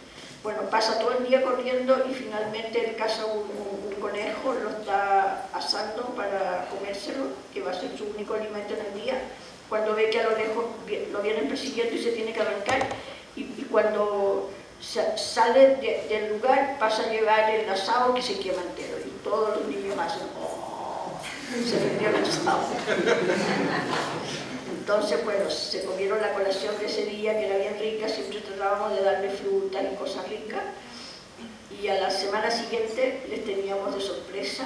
Bueno, pasa todo el día corriendo y finalmente él caza un conejo, lo está asando para comérselo, que va a ser su único alimento en el día. Cuando ve que a lo lejos lo vienen persiguiendo y se tiene que arrancar, y cuando sale del lugar pasa a llevar el asado que se quema entero, y todos los niños hacen ¡oh! Se vendió el asado. Entonces, bueno, se comieron la colación de ese día, que era bien rica, siempre tratábamos de darle frutas y cosas ricas, y a la semana siguiente les teníamos de sorpresa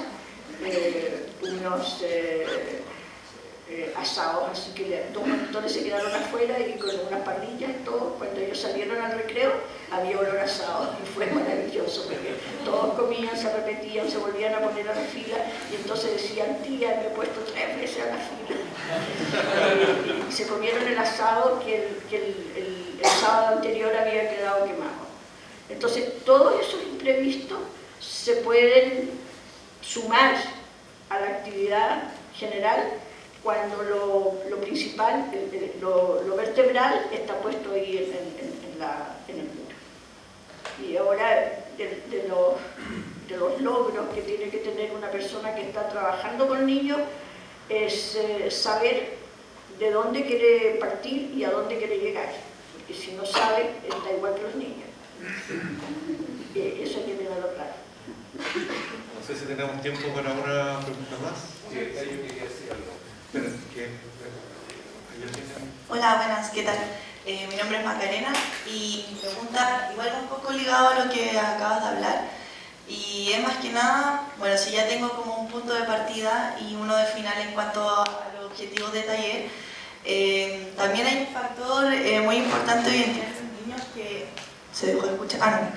unos asados, así que 2 monitores se quedaron afuera y con unas parrillas y todo. Cuando ellos salieron al recreo había olor a asado y fue maravilloso porque todos comían, se repetían, se volvían a poner a la fila y entonces decían, tía, me he puesto 3 veces a la fila. Y se comieron el asado que el sábado anterior había quedado quemado. Entonces todos esos imprevistos se pueden sumar a la actividad general cuando lo principal, lo vertebral está puesto ahí en el muro. Y ahora de los logros que tiene que tener una persona que está trabajando con niños es saber de dónde quiere partir y a dónde quiere llegar, porque si no sabe, está igual que los niños. Eso hay que tenerlo claro. No sé si tenemos tiempo para una pregunta más. Sí, yo quería decir algo. Hola, buenas, ¿qué tal? Mi nombre es Macarena y mi pregunta igual un poco ligado a lo que acabas de hablar y es más que nada, bueno, si ya tengo como un punto de partida y uno de final en cuanto a los objetivos de taller, también hay un factor muy importante hoy en día en los niños que se dejó de escuchar,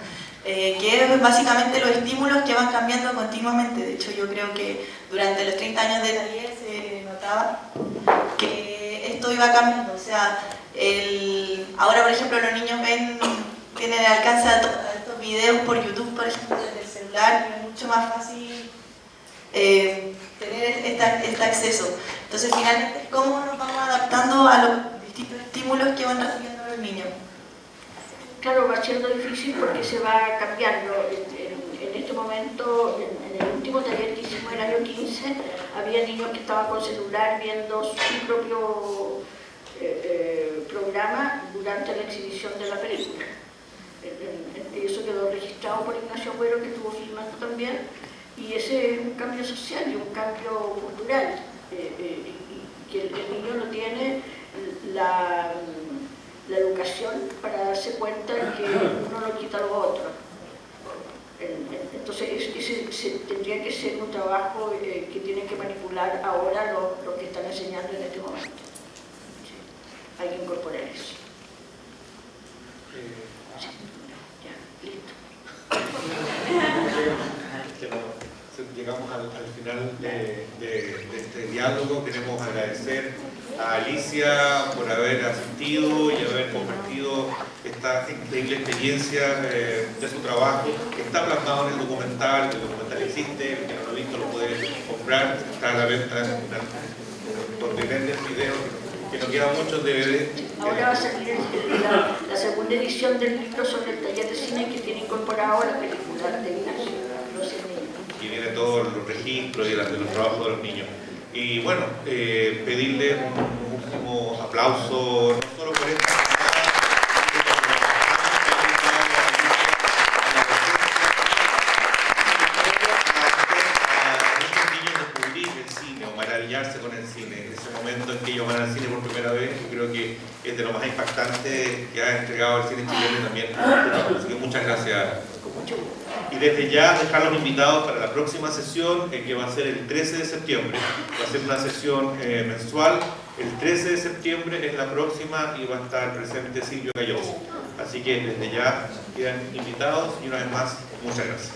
que es básicamente los estímulos que van cambiando continuamente. De hecho, yo creo que durante los 30 años de taller se notaba que esto iba cambiando. O sea, ahora, por ejemplo, los niños tienen alcance a estos videos por YouTube, por ejemplo, desde el celular, y es mucho más fácil tener este acceso. Entonces, finalmente, ¿cómo nos vamos adaptando a los distintos estímulos que van recibiendo los niños? Claro, va siendo difícil porque se va cambiando. En este momento, en el último taller que hicimos el año 15, había niños que estaban con celular viendo su propio programa durante la exhibición de la película. Eso quedó registrado por Ignacio Agüero, que estuvo filmando también, y ese es un cambio social y un cambio cultural, que el niño no tiene la educación para darse cuenta que uno no quita lo otro. Entonces ese tendría que ser un trabajo que tienen que manipular ahora los que están enseñando en este momento. Sí. Hay que incorporar eso. Sí. Ya, listo. Llegamos al final de este diálogo. Queremos agradecer a Alicia por haber asistido y haber compartido esta increíble experiencia de su trabajo, que está plasmado en el documental existe, el que no lo ha visto lo puede comprar, está a la venta donde venden videos, que nos quedan muchos DVD. Ahora va a salir la segunda edición del libro sobre el taller de cine que tiene incorporado la película de Ignacio. Y viene todos los registros y de los trabajos de los niños. Y bueno, pedirle un último aplauso, no solo por esta maravillarse con el cine, ese momento en que ellos van al cine por primera vez, yo creo que es de lo más impactante que ha entregado el cine chileno también. Así que muchas gracias. Y desde ya dejarlos invitados para la próxima sesión, que va a ser el 13 de septiembre. Va a ser una sesión mensual. El 13 de septiembre es la próxima y va a estar presente Silvio Galloso. Así que desde ya quedan invitados y una vez más, muchas gracias.